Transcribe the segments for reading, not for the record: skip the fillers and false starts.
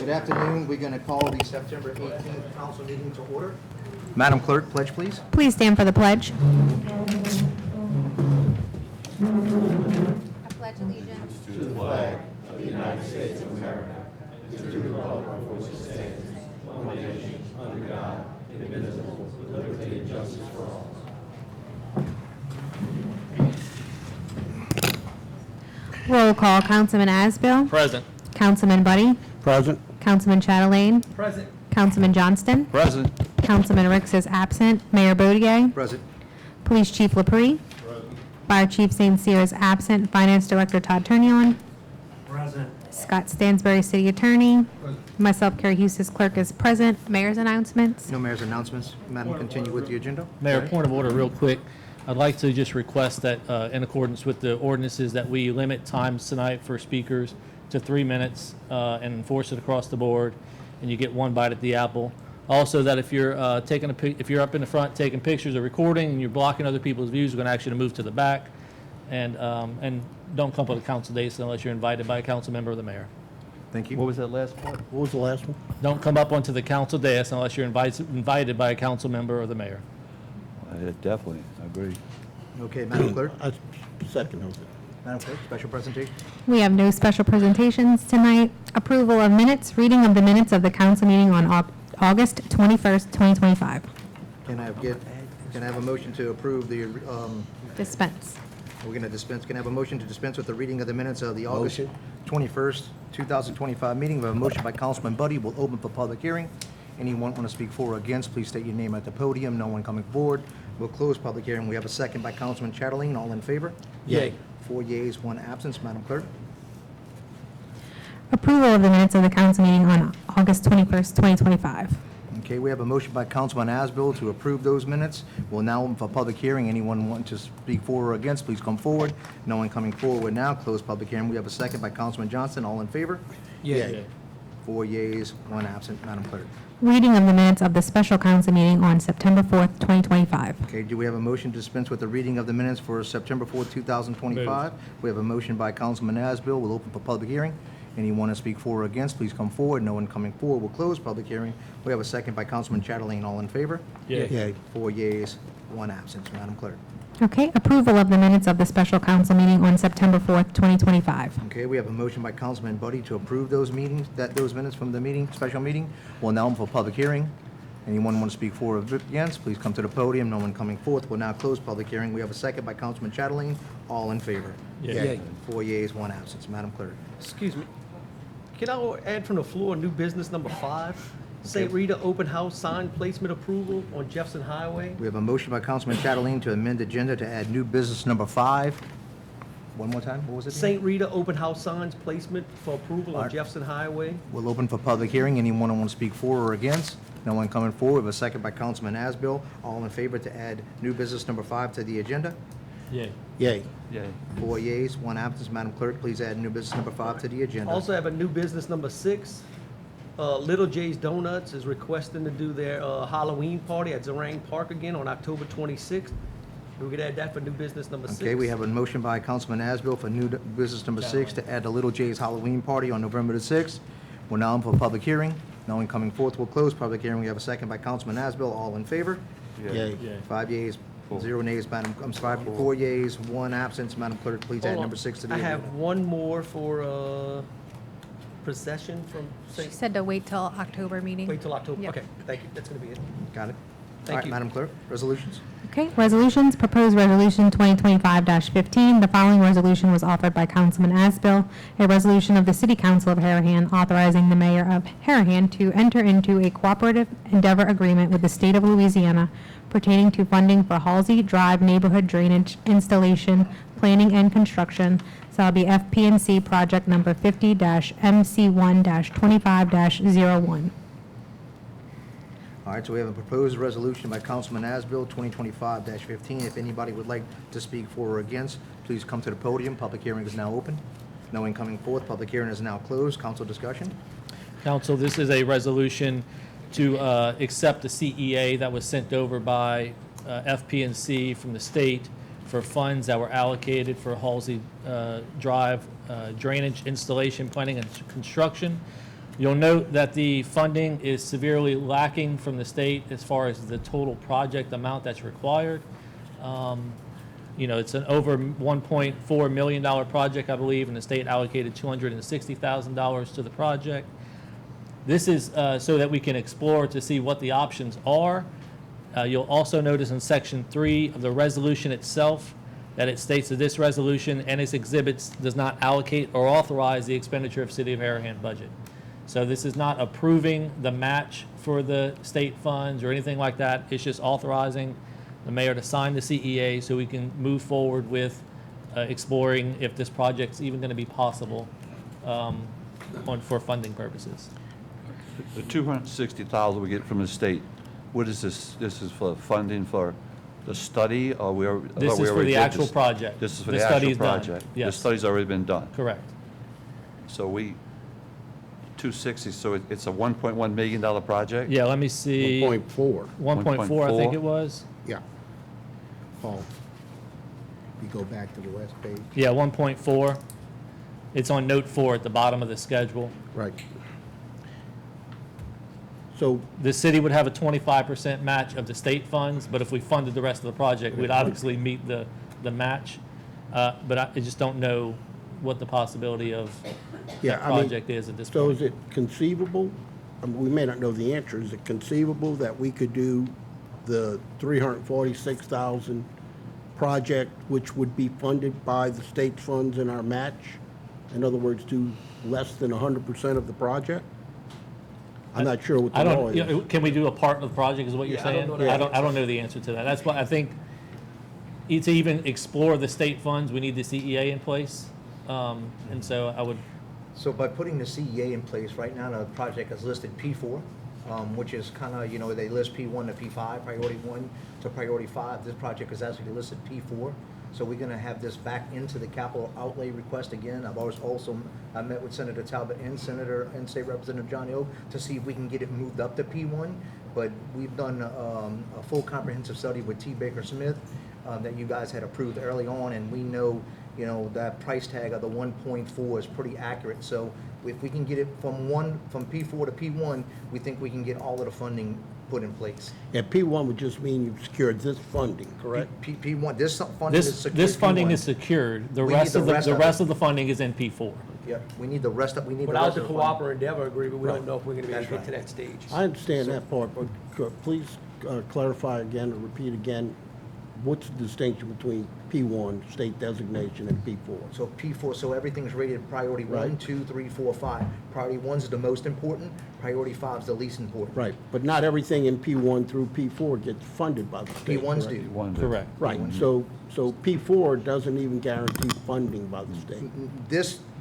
Good afternoon. We're going to call the September 18th council meeting to order. Madam Clerk, pledge, please. Please stand for the pledge. I pledge allegiance to the flag of the United States of America, and to the republic for which it stands, one nation, under God, indivisible, with liberty and justice for all. Roll call. Councilman Asbill. Present. Councilman Buddy. Present. Councilman Chatelain. Present. Councilman Johnston. Present. Councilman Ricks is absent. Mayor Bodier. Present. Police Chief LaPree. Fire Chief St. Cyr is absent. Finance Director Todd Turnion. Present. Scott Stansbury, City Attorney. Myself, Carrie Hughes, Clerk, is present. Mayor's announcements. No mayor's announcements. Madam, continue with the agenda. Mayor, point of order real quick. I'd like to just request that in accordance with the ordinances that we limit times tonight for speakers to 3 minutes and enforce it across the board, and you get one bite at the apple. Also, that if you're if you're up in the front taking pictures or recording and you're blocking other people's views, we're going to ask you to move to the back, and don't come up with a council dais unless you're invited by a council member or the mayor. Thank you. What was that last part? What was the last one? Don't come up onto the council dais unless you're invited by a council member or the mayor. Definitely, I agree. Okay, Madam Clerk. I second it. Madam Clerk, special presentation. We have no special presentations tonight. Approval of minutes. Reading of the minutes of the council meeting on August 21st, 2025. Can I have a motion to approve the, Dispense. we're going to dispense, can I have a motion to dispense with the reading of the minutes of the August Motion. 21st, 2025 meeting? We have a motion by Councilman Buddy. We'll open for public hearing. Anyone want to speak for or against, please state your name at the podium. No one coming forward. We'll close public hearing. We have a second by Councilman Chatelain. All in favor? Yay. 4 yeas, 1 absence. Madam Clerk. Approval of the minutes of the council meeting on August 21st, 2025. Okay, we have a motion by Councilman Asbill to approve those minutes. We'll now open for public hearing. Anyone want to speak for or against, please come forward. No one coming forward. We'll now close public hearing. We have a second by Councilman Johnston. All in favor? Yay. 4 yeas, 1 absent. Madam Clerk. Reading of the minutes of the special council meeting on September 4th, 2025. Okay, do we have a motion to dispense with the reading of the minutes for September 4th, 2025? We have a motion by Councilman Asbill. We'll open for public hearing. Anyone to speak for or against, please come forward. No one coming forward. We'll close public hearing. We have a second by Councilman Chatelain. All in favor? Yay. 4 yeas, 1 absence. Madam Clerk. Okay, approval of the minutes of the special council meeting on September 4th, 2025. Okay, we have a motion by Councilman Buddy to approve those minutes from the meeting, special meeting. We'll now open for public hearing. Anyone want to speak for or against, please come to the podium. No one coming forth. We'll now close public hearing. We have a second by Councilman Chatelain. All in favor? Yay. 4 yeas, 1 absence. Madam Clerk. Excuse me. Can I add from the floor new business number 5? St. Rita open house sign placement approval on Jefferson Highway. We have a motion by Councilman Chatelain to amend the agenda to add new business number 5. One more time, what was it? St. Rita open house signs placement for approval on Alright. Jefferson Highway. We'll open for public hearing. Anyone want to speak for or against? No one coming forward. We have a second by Councilman Asbill. All in favor to add new business number 5 to the agenda? Yay. Yay. 4 yeas, 1 absence. Madam Clerk, please add new business number 5 to the agenda. Also have a new business number 6. Little J's Donuts is requesting to do their Halloween party at Zerang Park again on October 26th. We could add that for new business number 6. Okay, we have a motion by Councilman Asbill for new business number 6 to add the Little J's Halloween party on November the 6th. We're now in for public hearing. No one coming forth. We'll close public hearing. We have a second by Councilman Asbill. All in favor? Yay. 5 yeas, 0 nays. Madam, I'm sorry, 4 yeas, 1 absence. Madam Clerk, please add Hold on. number 6 to the I agenda. have one more for procession from She St. said to wait till October meeting. Wait till October. Yep. Okay, thank you. That's going to be it. Got it? Thank All right, you. Madam Clerk, resolutions? Okay, resolutions. Proposed resolution 2025-15. The following resolution was offered by Councilman Asbill. A resolution of the City Council of Harahan authorizing the mayor of Harahan to enter into a cooperative endeavor agreement with the state of Louisiana pertaining to funding for Halsey Drive neighborhood drainage installation, planning, and construction. So that'll be FP&C project number 50-MC1-25-01. All right, so we have a proposed resolution by Councilman Asbill, 2025-15. If anybody would like to speak for or against, please come to the podium. Public hearing is now open. No one coming forth. Public hearing is now closed. Council discussion? Council, this is a resolution to accept the CEA that was sent over by FP&C from the state for funds that were allocated for Halsey Drive drainage installation, planning, and construction. You'll note that the funding is severely lacking from the state as far as the total project amount that's required. It's an over $1.4 million project, I believe, and the state allocated $260,000 to the project. This is so that we can explore to see what the options are. You'll also notice in Section 3 of the resolution itself that it states that this resolution and its exhibits does not allocate or authorize the expenditure of City of Harahan budget. So this is not approving the match for the state funds or anything like that. It's just authorizing the mayor to sign the CEA so we can move forward with exploring if this project's even going to be possible for funding purposes. The $260,000 we get from the state, what is this? This is for funding for the study, or we are? This is for the actual project. This is for The the actual study's done, project? yes. The study's already been done? Correct. So 260, so it's a $1.1 million project? Yeah, let me see. 1.4, 1.4, I think 1.4. it was. yeah. Paul, you go back to the last page. Yeah, 1.4. It's on note 4 at the bottom of the schedule. Right. So, The city would have a 25% match of the state funds, but if we funded the rest of the project, we'd obviously meet the match. But I just don't know what the possibility of yeah, that I mean, project is at this so point. is it conceivable, I mean, we may not know the answer, is it conceivable that we could do the 346,000 project, which would be funded by the state funds in our match? In other words, do less than 100% of the project? I'm not sure what I the law don't, is. can we do a part of the project is what you're Yeah, I don't saying? know that. I don't know the answer to that. That's why I think to even explore the state funds, we need the CEA in place. And so I would, So by putting the CEA in place, right now the project is listed P4, which is kind of, they list P1 to P5, priority 1 to priority 5. This project is actually listed P4. So we're going to have this back into the capital outlay request again. I met with Senator Talbot and State Representative Johnny Oak to see if we can get it moved up to P1. But we've done a full comprehensive study with T. Baker Smith that you guys had approved early on, and we know, that price tag of the 1.4 is pretty accurate. So if we can get it from P4 to P1, we think we can get all of the funding put in place. Yeah, P1 would just mean you've secured this funding, correct? P1, this funding is secured. this funding P1. is secured. The We need rest the of the rest of it. rest of the funding is in P4. Yeah, we need the rest of the Without the funding. cooperative endeavor agreement, we Right. don't know if we're gonna be able to That's get to right. that stage. I understand that part, but please clarify again or repeat again, what's the distinction between P1, state designation, and P4? So P4, so everything's rated priority 1, Right. 2, 3, 4, 5. Priority 1's the most important, priority 5's the least important. Right, but not everything in P1 through P4 gets funded by the state, P1's correct? do. One to- Correct. Right, so P4 doesn't even guarantee funding by the state.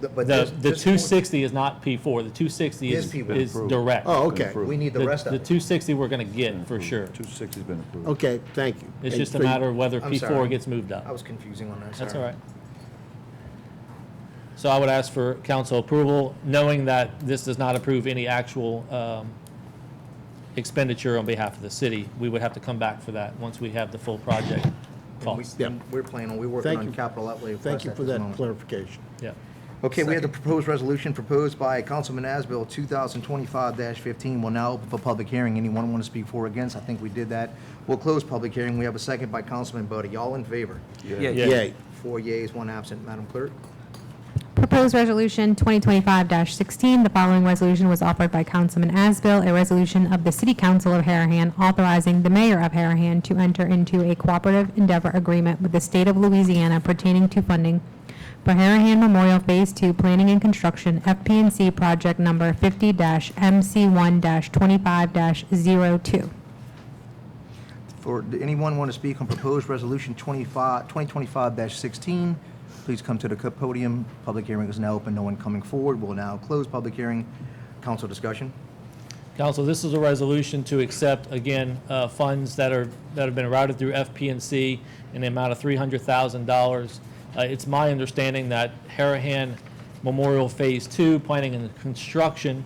But The this 260 is not P4. The 260 Is is P1. is Approved. direct. Oh, okay, we need the rest of The it. 260 we're going to get for sure. 260's been approved. okay, thank you. It's And just a so- matter of whether I'm P4 sorry. gets moved up. I was confusing on that, sorry. That's all right. So I would ask for council approval, knowing that this does not approve any actual expenditure on behalf of the city. We would have to come back for that once we have the full project cost. Yeah. We're working Thank on you. capital outlay request Thank you at for this that moment. clarification. Yeah. Okay, we have the proposed resolution proposed by Councilman Asbill, 2025-15. Will now open for public hearing. Anyone want to speak for or against? I think we did that. We'll close public hearing. We have a second by Councilman Buddy. All in favor? Yeah. Yeah. Yay. 4 yeas, 1 absent. Madam Clerk? Proposed resolution 2025-16. The following resolution was offered by Councilman Asbill, a resolution of the City Council of Harahan authorizing the mayor of Harahan to enter into a cooperative endeavor agreement with the state of Louisiana pertaining to funding for Harahan Memorial Phase 2 Planning and Construction FP&C project number 50-MC1-25-02. Anyone want to speak on proposed resolution 2025-16? Please come to the podium. Public hearing is now open. No one coming forward. We'll now close public hearing. Council discussion. Council, this is a resolution to accept, again, funds that have been routed through FP&C in the amount of $300,000. It's my understanding that Harahan Memorial Phase 2, planning and construction,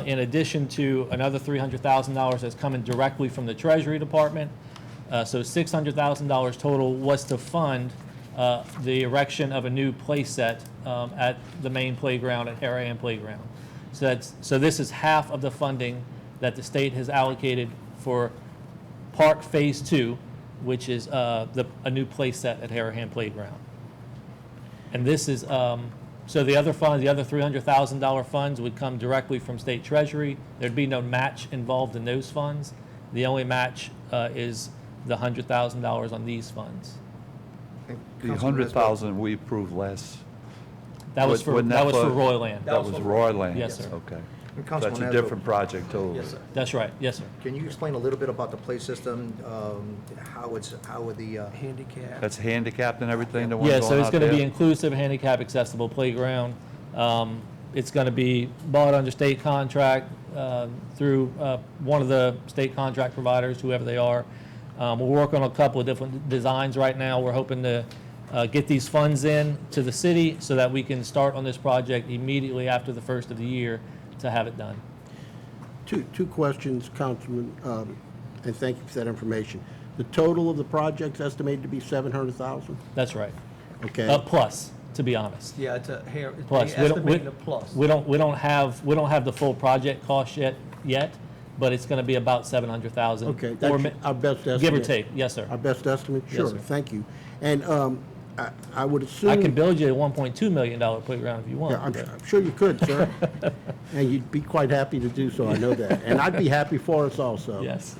in addition to another $300,000 that's coming directly from the Treasury Department. So $600,000 total was to fund the erection of a new play set at the main playground at Harahan Playground. So this is half of the funding that the state has allocated for Park Phase 2, which is a new play set at Harahan Playground. And this is, so the other funds, the other $300,000 funds would come directly from state treasury. There'd be no match involved in those funds. The only match is the $100,000 on these funds. The 100,000 we approved last, That was for Wouldn't that for for- Royland. that was Royland? Yes, sir. Okay. And That's Councilman a Asbill, different project totally. Yes, sir. That's right. Yes, sir. Can you explain a little bit about the play system, how would the, Handicap. That's handicapped and everything, the one Yeah, going so it's out going to be there? inclusive, handicap accessible playground. It's going to be bought under state contract through one of the state contract providers, whoever they are. We're working on a couple of different designs right now. We're hoping to get these funds in to the city so that we can start on this project immediately after the first of the year to have it done. Two questions, Councilman, and thank you for that information. The total of the project's estimated to be 700,000? That's right. Okay. Plus, to be honest. Yeah, it's a hair, Plus, they estimating a plus. we don't have the full project cost yet, but it's going to be about 700,000. Okay, or that's mi- our best estimate. Give or take, yes, sir. Our best estimate? Yes, Sure, sir. thank you. And I would assume... I can build you a $1.2 million playground if you want. Yeah, I'm but- I'm sure you could, sir. And you'd be quite happy to do so, I know that. And I'd be happy for us also. Yes.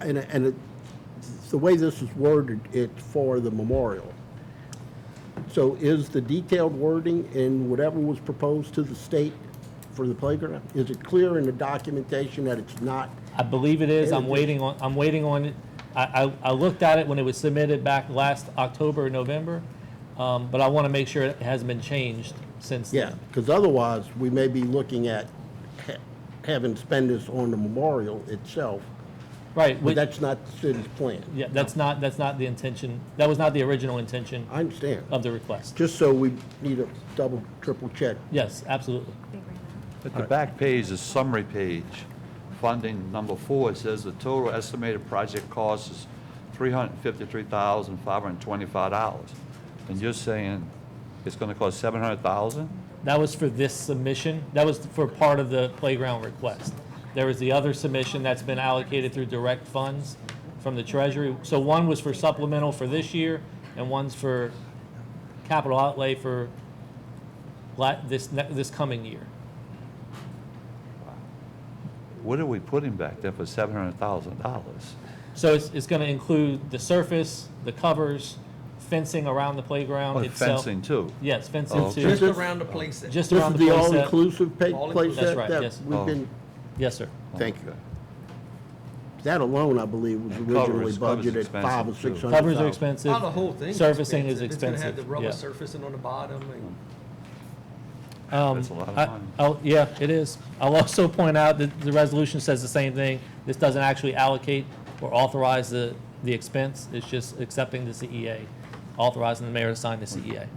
And the way this is worded, it's for the memorial. So is the detailed wording in whatever was proposed to the state for the playground? Is it clear in the documentation that it's not? I believe it is. I'm Yeah, waiting on it. I looked at it when it was submitted back last October or November, but I want to make sure it hasn't been changed since Yeah, then. because otherwise, we may be looking at having to spend this on the memorial itself, Right. but that's not the city's plan. Yeah, that's not the intention. That was not the original intention I understand. of the request. Just so we need a double, triple check. Yes, absolutely. At the back page, the summary page, funding number 4, it says the total estimated project cost is $353,525. And you're saying it's going to cost 700,000? That was for this submission. That was for part of the playground request. There was the other submission that's been allocated through direct funds from the Treasury. So one was for supplemental for this year, and one's for capital outlay for this coming year. What are we putting back there for $700,000? So it's going to include the surface, the covers, fencing around the playground Oh, itself. fencing too? Yes, fencing Oh, too. okay. Just around the place. Just This around is the the play set. all-inclusive play All-inclusive. That's set right, that yes. we've been, Yes, sir. thank you. Okay. That alone, I believe, was originally Covers budgeted at expensive, 5 or too. 600,000. Covers are expensive. Oh, the whole thing. Surfacing is It's gonna have expensive. the rubber Yeah. surfacing on the bottom and. That's a lot of money. Yeah, it is. I'll also point out that the resolution says the same thing. This doesn't actually allocate or authorize the expense. It's just accepting the CEA, authorizing the mayor to sign the CEA.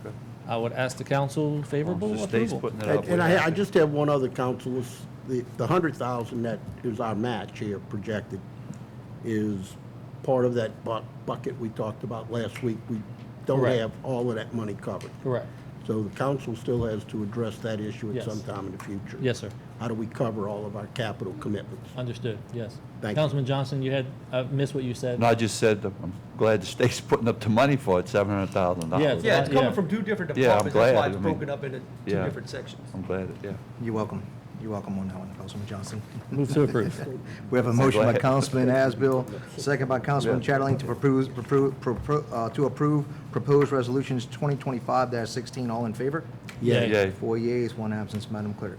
Okay. I would ask the council favorable The state's approval. putting it up. And I just have one other, council, is the 100,000 that is our match here projected is part of that bucket we talked about last week. We don't Correct. have all of that money covered. Correct. So the council still has to address that issue at Yes. some time in the future. Yes, sir. How do we cover all of our capital commitments? Understood. Yes. Thank you. Councilman Johnson, I missed what you said. No, I just said, that I'm glad the state's putting up the money for it, $700,000. Yeah. Yeah, it's coming Yeah. from two different Yeah, I'm departments. That's why glad. it's I mean, broken up into two yeah. different sections. I'm glad, yeah. you're welcome. You're welcome on that one, Councilman Johnson. Move to approve. We have a motion by glad. Councilman Asbill, second by Councilman Yeah. Chatterling to approve proposed resolutions 2025-16. All in favor? Yay. Yay. 4 yeas, 1 absence, Madam Clerk.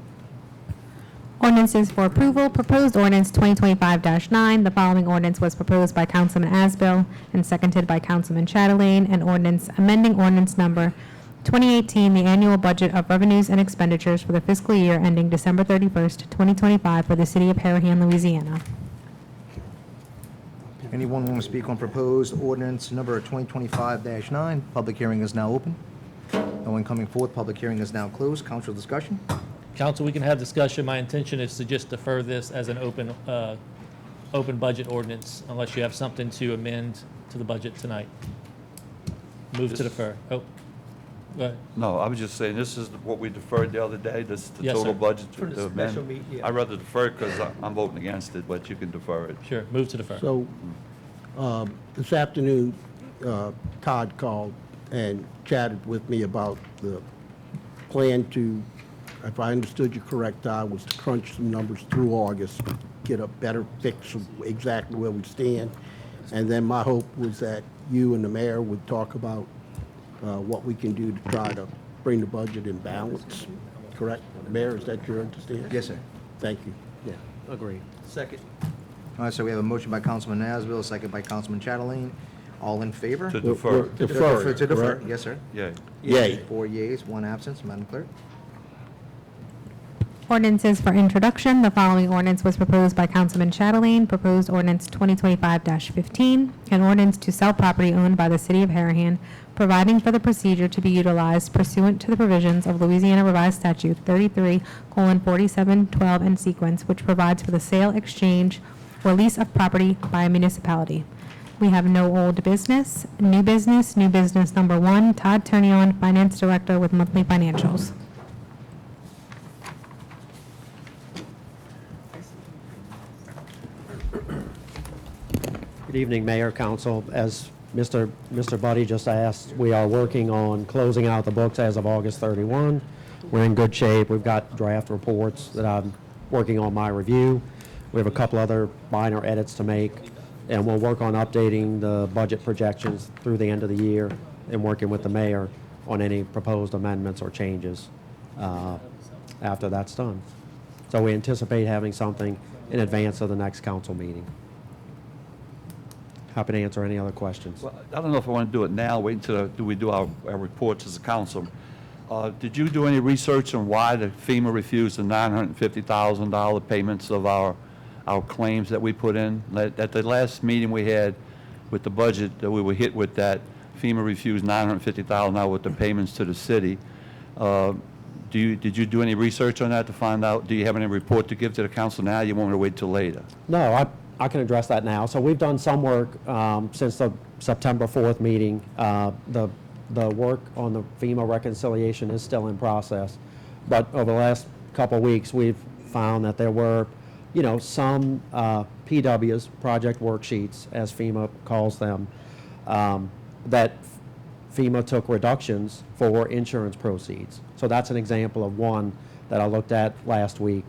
Ordinances for approval. Proposed ordinance 2025-9. The following ordinance was proposed by Councilman Asbill and seconded by Councilman Chatelain. An ordinance amending ordinance number 2018, the annual budget of revenues and expenditures for the fiscal year ending December 31st, 2025 for the city of Harahan, Louisiana. Anyone want to speak on proposed ordinance number 2025-9? Public hearing is now open. No one coming forward. Public hearing is now closed. Council discussion? Council, we can have discussion. My intention is to just defer this as an open budget ordinance unless you have something to amend to the budget tonight. Move to defer. Oh, But No, I was just saying, this is what we deferred the other day, this is the Yes, total sir. budget For to the amend. special meeting, yeah. I'd rather defer it because I'm voting against it, but you can defer it. sure, move to defer. So, this afternoon, Todd called and chatted with me about the plan to, if I understood you correct, Todd, was to crunch some numbers through August, get a better fix of exactly where we stand. And then my hope was that you and the mayor would talk about what we can do to try to bring the budget in balance, correct? Mayor, is that your understanding? Yes, sir. Thank you. Yeah, agreed. Second. All right, so we have a motion by Councilman Nasbil, a second by Councilman Chatelain. All in favor? To defer. Defer, To defer, correct? yes, sir. Yeah. Yay. 4 yeas, 1 absence, Madam Clerk. Ordinances for introduction. The following ordinance was proposed by Councilman Chatelain, proposed ordinance 2025-15, an ordinance to sell property owned by the city of Harahan, providing for the procedure to be utilized pursuant to the provisions of Louisiana Revised Statute 33:4712 and sequence, which provides for the sale, exchange, or lease of property by a municipality. We have no old business. New business number 1, Todd Turnion, Finance Director with monthly financials. Good evening, Mayor, Council. As Mr. Buddy just asked, we are working on closing out the books as of August 31. We're in good shape. We've got draft reports that I'm working on my review. We have a couple other minor edits to make, and we'll work on updating the budget projections through the end of the year and working with the mayor on any proposed amendments or changes after that's done. So we anticipate having something in advance of the next council meeting. Happy to answer any other questions. Well, I don't know if I want to do it now, wait until we do our reports as a council. Did you do any research on why the FEMA refused the $950,000 payments of our claims that we put in? At the last meeting we had with the budget, that we were hit with that, FEMA refused $950,000 with the payments to the city. Did you do any research on that to find out? Do you have any report to give to the council now? You want me to wait till later? No, I can address that now. So we've done some work since the September 4th meeting. The work on the FEMA reconciliation is still in process. But over the last couple of weeks, we've found that there were, some PWs, project worksheets, as FEMA calls them, that FEMA took reductions for insurance proceeds. So that's an example of one that I looked at last week.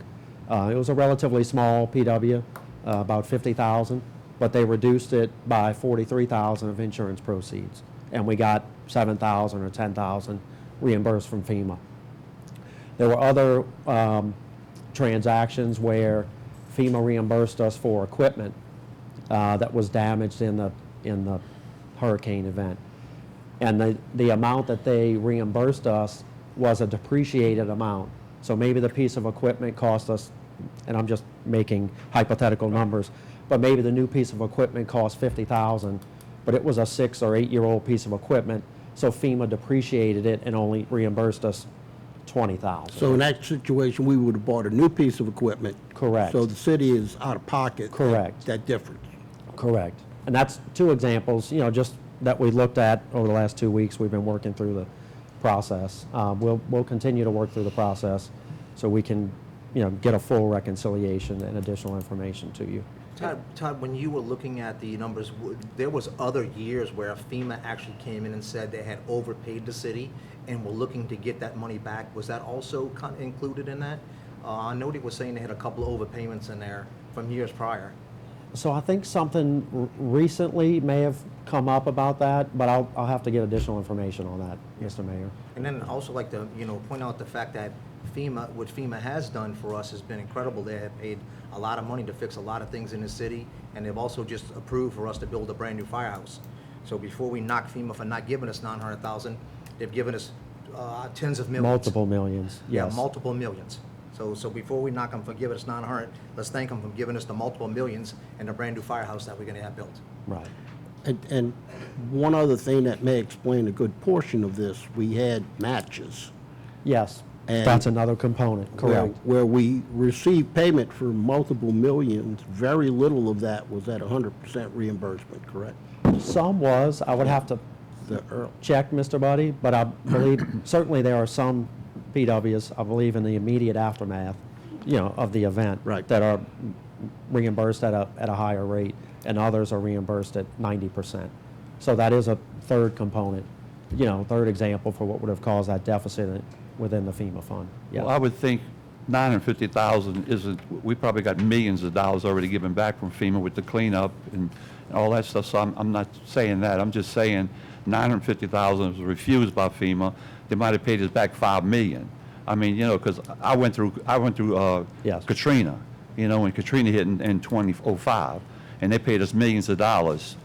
It was a relatively small PW. About 50,000, but they reduced it by 43,000 of insurance proceeds, and we got 7,000 or 10,000 reimbursed from FEMA. There were other transactions where FEMA reimbursed us for equipment that was damaged in the hurricane event, and the amount that they reimbursed us was a depreciated amount. So maybe the piece of equipment cost us, and I'm just making hypothetical numbers, but maybe the new piece of equipment cost $50,000, but it was a 6 or 8 year old piece of equipment, so FEMA depreciated it and only reimbursed us $20,000. So in that situation, we would have bought a new piece of equipment. Correct. So the city is out of pocket. Correct. That difference. Correct. And that's 2 examples, just that we looked at over the last 2 weeks. We've been working through the process. We'll continue to work through the process so we can get a full reconciliation and additional information to you. Todd, when you were looking at the numbers, there was other years where FEMA actually came in and said they had overpaid the city and were looking to get that money back. Was that also included in that? I know they were saying they had a couple of overpayments in there from years prior. So I think something recently may have come up about that, but I'll have to get additional information on that, Mr. Mayor. And then also like to, point out the fact that what FEMA has done for us has been incredible. They have paid a lot of money to fix a lot of things in the city, and they've also just approved for us to build a brand new firehouse. So before we knock FEMA for not giving us $900,000, they've given us tens of millions. Multiple millions, yes. Yeah, multiple millions. So before we knock them for giving us 900, let's thank them for giving us the multiple millions and the brand new firehouse that we're going to have built. Right. And one other thing that may explain a good portion of this, we had matches. Yes, And that's another component, correct. Where we received payment for multiple millions, very little of that was at 100% reimbursement, correct? Some was, I would have to check, Mr. Buddy, but I believe, certainly there are some PWs, I believe in the immediate aftermath, of the event. Right. That are reimbursed at a higher rate, and others are reimbursed at 90%. So that is a third component, third example for what would have caused that deficit within the FEMA fund. Yeah. Well, I would think 950,000 isn't, we probably got millions of dollars already given back from FEMA with the cleanup and all that stuff, so I'm not saying that. I'm just saying 950,000 was refused by FEMA. They might have paid us back 5 million. I mean, because I went through Yes. Katrina, when Katrina hit in 2005, and they paid us millions of dollars,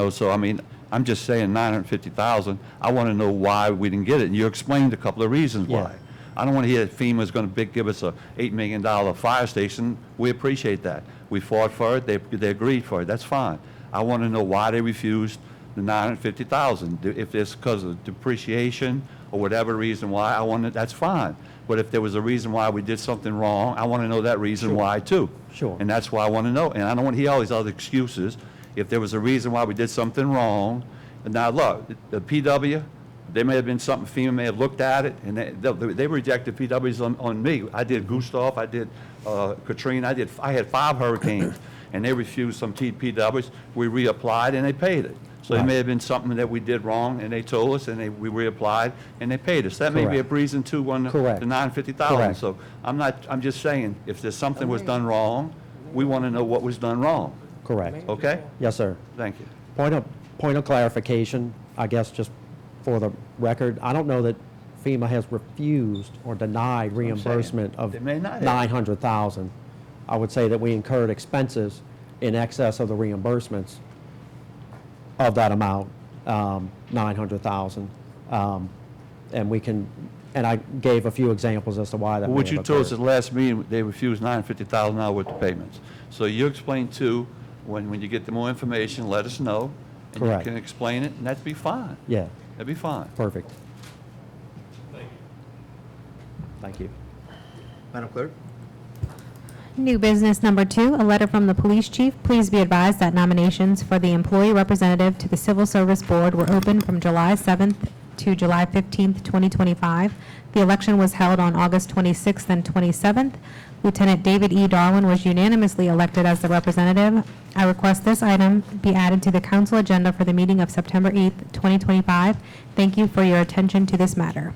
so I mean, I'm just saying 950,000. I want to know why we didn't get it, and you explained a couple of reasons Yeah. why. I don't want to hear that FEMA's going to give us a $8 million fire station. We appreciate that. We fought for it. They agreed for it. That's fine. I want to know why they refused the 950,000. If it's because of depreciation or whatever reason why, that's fine. But if there was a reason why we did something wrong, I want to know that reason why too. Sure. And that's why I want to know. And I don't want to hear all these other excuses. If there was a reason why we did something wrong, and now look, the PW, there may have been something, FEMA may have looked at it, and they rejected PWs on me. I did Gustav, I did Katrina, I had 5 hurricanes, and they refused some PWs. We reapplied, and they paid it. So Right. it may have been something that we did wrong, and they told us, and we reapplied, and they paid us. That may be a Correct. reason too on the Correct. 950,000. Correct. So I'm just saying, if there's something was done wrong, we want to know what was done wrong, Correct. okay? Yes, sir. Thank you. Point of clarification, I guess just for the record, I don't know that FEMA has refused or denied what I'm saying. reimbursement of They may not have. 900,000. I would say that we incurred expenses in excess of the reimbursements of that amount, 900,000. And I gave a few examples as to why that may What have you told us occurred. at the last meeting, they refused $950,000 worth of payments. So you explain too, when you get the more information, let us know. And you Correct. can explain it, and that'd be fine. Yeah, That'd be fine. perfect. Thank you. Madam Clerk? New business number 2, a letter from the police chief. Please be advised that nominations for the employee representative to the Civil Service Board were open from July 7th to July 15th, 2025. The election was held on August 26th and 27th. Lieutenant David E. Darwin was unanimously elected as the representative. I request this item be added to the council agenda for the meeting of September 8th, 2025. Thank you for your attention to this matter.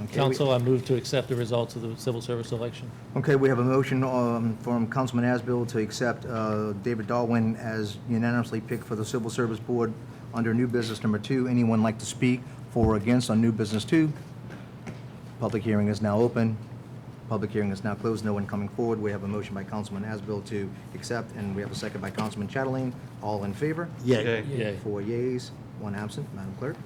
Okay, Council, I move to accept the results of the civil service election. Okay, we have a motion from Councilman Asbill to accept David Darwin as unanimously picked for the Civil Service Board under new business number 2. Anyone like to speak for or against on new business 2? Public hearing is now open. Public hearing is now closed. No one coming forward. We have a motion by Councilman Asbill to accept, and we have a second by Councilman Chatelain. All in favor? Yay. Yay. 4 yeas, 1 absent. Madam Clerk?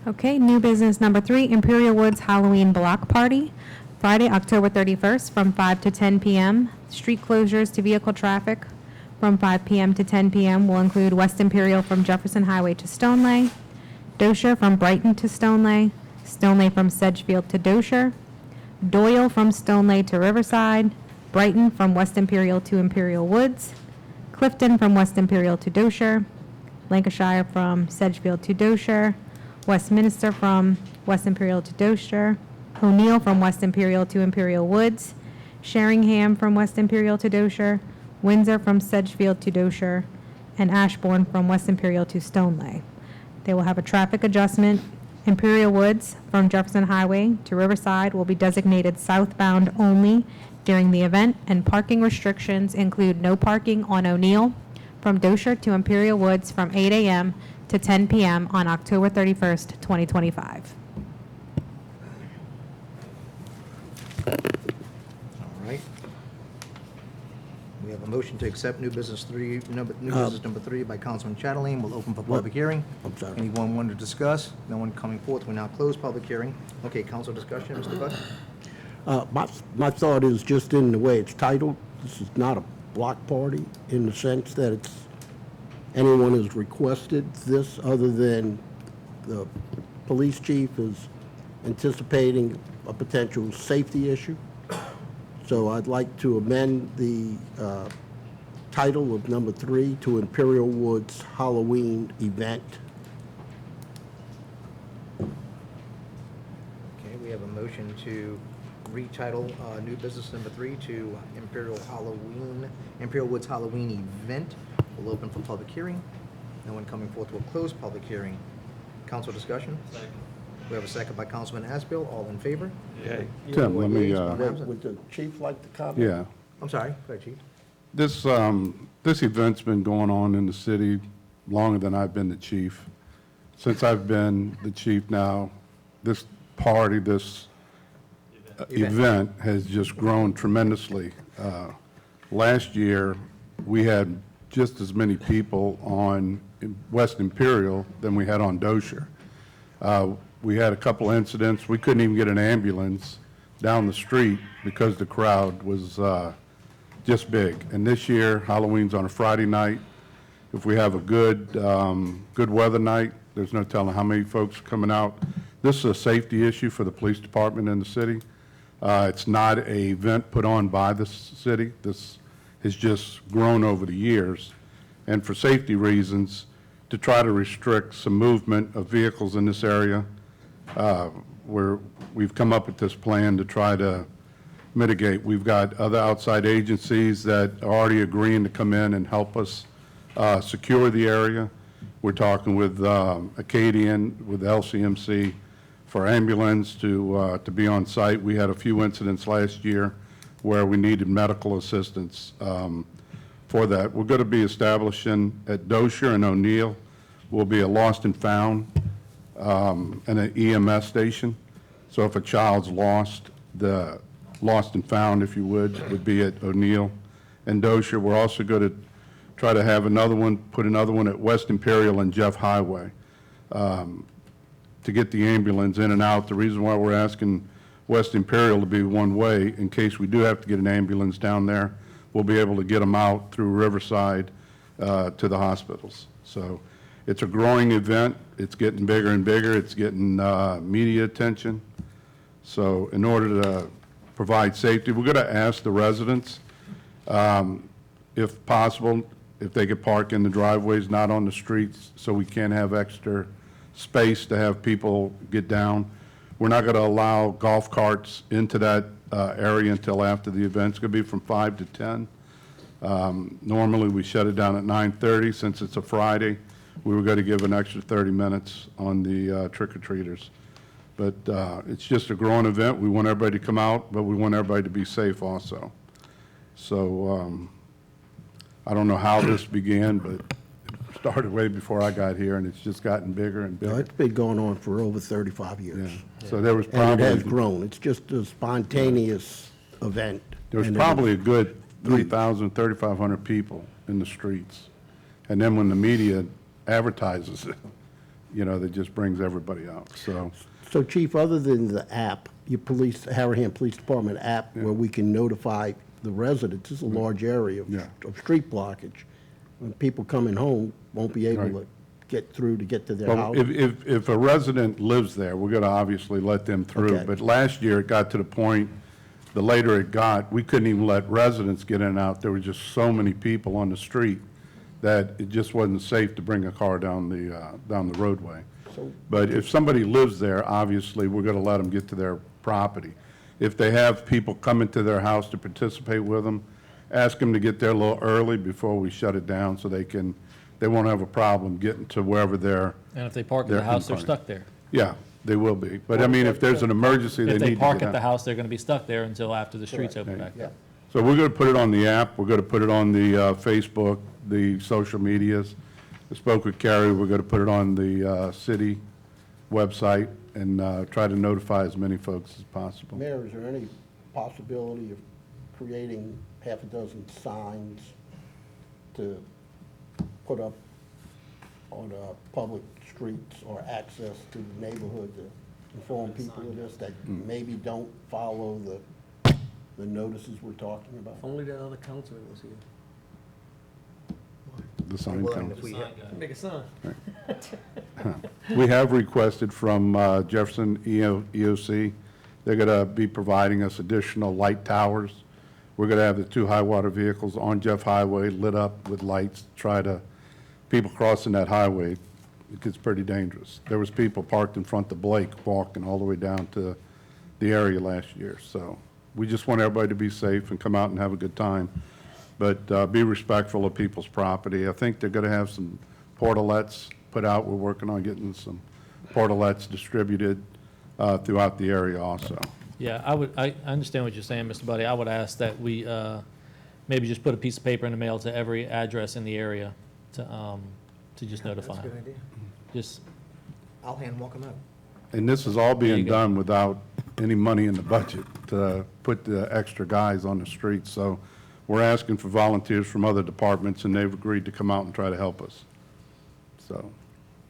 Okay, new business number 3, Imperial Woods Halloween Block Party, Friday, October 31st, from 5 to 10 p.m. Street closures to vehicle traffic from 5 p.m. to 10 p.m. will include West Imperial from Jefferson Highway to Stoneleigh, Dosher from Brighton to Stoneleigh, Stoneleigh from Sedgefield to Dosher, Doyle from Stoneleigh to Riverside, Brighton from West Imperial to Imperial Woods, Clifton from West Imperial to Dosher, Lancashire from Sedgefield to Dosher, Westminster from West Imperial to Dosher, O'Neill from West Imperial to Imperial Woods, Sheringham from West Imperial to Dosher, Windsor from Sedgefield to Dosher, and Ashbourne from West Imperial to Stoneleigh. They will have a traffic adjustment. Imperial Woods from Jefferson Highway to Riverside will be designated southbound only during the event, and parking restrictions include no parking on O'Neill from Dosher to Imperial Woods from 8 a.m. to 10 p.m. on October 31st, 2025. All right. We have a motion to accept new business number 3 by Councilman Chatelain. We'll open for public hearing. I'm sorry. Anyone want to discuss? No one coming forth. We now close public hearing. Okay, council discussion, Mr. Buck? My thought is just in the way it's titled, this is not a block party in the sense that it's, anyone has requested this other than the police chief is anticipating a potential safety issue. So I'd like to amend the title of number 3 to Imperial Woods Halloween Event. motion to retitle new business number 3 to Imperial Woods Halloween Event. We'll open for public hearing. No one coming forth will close public hearing. Council discussion? Second. We have a second by Councilman Asbill. All in favor? Yay. Tim, let me, Would the chief like to comment? yeah. I'm sorry. Go ahead, Chief. This event's been going on in the city longer than I've been the chief. Since I've been the chief now, this party, this event has just grown tremendously. Last year, we had just as many people on West Imperial than we had on Dosher. We had a couple incidents. We couldn't even get an ambulance down the street because the crowd was just big. And this year, Halloween's on a Friday night. If we have a good weather night, there's no telling how many folks are coming out. This is a safety issue for the police department in the city. It's not an event put on by the city. This has just grown over the years. And for safety reasons, to try to restrict some movement of vehicles in this area, we've come up with this plan to try to mitigate. We've got other outside agencies that are already agreeing to come in and help us secure the area. We're talking with Acadian, with LCMC for ambulance to be on site. We had a few incidents last year where we needed medical assistance for that. We're going to be establishing at Dosher and O'Neill will be a lost and found and an EMS station. So if a child's lost, the lost and found, if you would be at O'Neill and Dosher. We're also going to try to have put another one at West Imperial and Jeff Highway to get the ambulance in and out. The reason why we're asking West Imperial to be one way, in case we do have to get an ambulance down there, we'll be able to get them out through Riverside to the hospitals. So it's a growing event. It's getting bigger and bigger. It's getting media attention. So in order to provide safety, we're going to ask the residents, if possible, if they could park in the driveways, not on the streets, so we can have extra space to have people get down. We're not going to allow golf carts into that area until after the event. It's going to be from 5 to 10. Normally, we shut it down at 9:30. Since it's a Friday, we were going to give an extra 30 minutes on the trick-or-treaters. But it's just a growing event. We want everybody to come out, but we want everybody to be safe also. So I don't know how this began, but it started way before I got here, and it's just gotten bigger and No, bigger. it's been going on for over 35 years. Yeah. So there was And it probably has grown. It's just a spontaneous event. There was And it- probably a good 3,000, 3,500 people in the streets. And then when the media advertises it, that just brings everybody out. So Chief, other than the app, your Harahan Police Department app, where we can notify the residents, it's a large area of street blockage. When people coming home won't be able Right. to get through to get to their Well, house. if a resident lives there, we're going to obviously let them through. Okay. But last year, it got to the point, the later it got, we couldn't even let residents get in and out. There were just so many people on the street that it just wasn't safe to bring a car down the roadway. But if somebody lives there, obviously, we're going to let them get to their property. If they have people coming to their house to participate with them, ask them to get there a little early before we shut it down so they won't have a problem getting to wherever they're. And if they park at the They're house, they're complain. stuck there. Yeah, they will be. But I mean, if there's an emergency, they If need they to park get at the out. house, they're going to be stuck there until after the streets open back up. So we're going to put it on the app. We're going to put it on the Facebook, the social medias. I spoke with Carrie. We're going to put it on the city website and try to notify as many folks as possible. Mayor, is there any possibility of creating half a dozen signs to put up on public streets or access to the neighborhood to inform people of this that maybe don't follow the notices we're talking about? If only that other councilman was here. The sign Well, counts. if we- Make a sign. We have requested from Jefferson EOC, they're going to be providing us additional light towers. We're going to have the 2 high-water vehicles on Jeff Highway lit up with lights, people crossing that highway, it gets pretty dangerous. There was people parked in front of Blake walking all the way down to the area last year. So we just want everybody to be safe and come out and have a good time, but be respectful of people's property. I think they're going to have some portalets put out. We're working on getting some portalets distributed throughout the area also. Yeah, I understand what you're saying, Mr. Buddy. I would ask that we maybe just put a piece of paper in the mail to every address in the area to just notify That's a them. good idea. Just, I'll hand walk them out. And this is all There you being go. done without any money in the budget to put the extra guys on the street. So we're asking for volunteers from other departments, and they've agreed to come out and try to help us. So,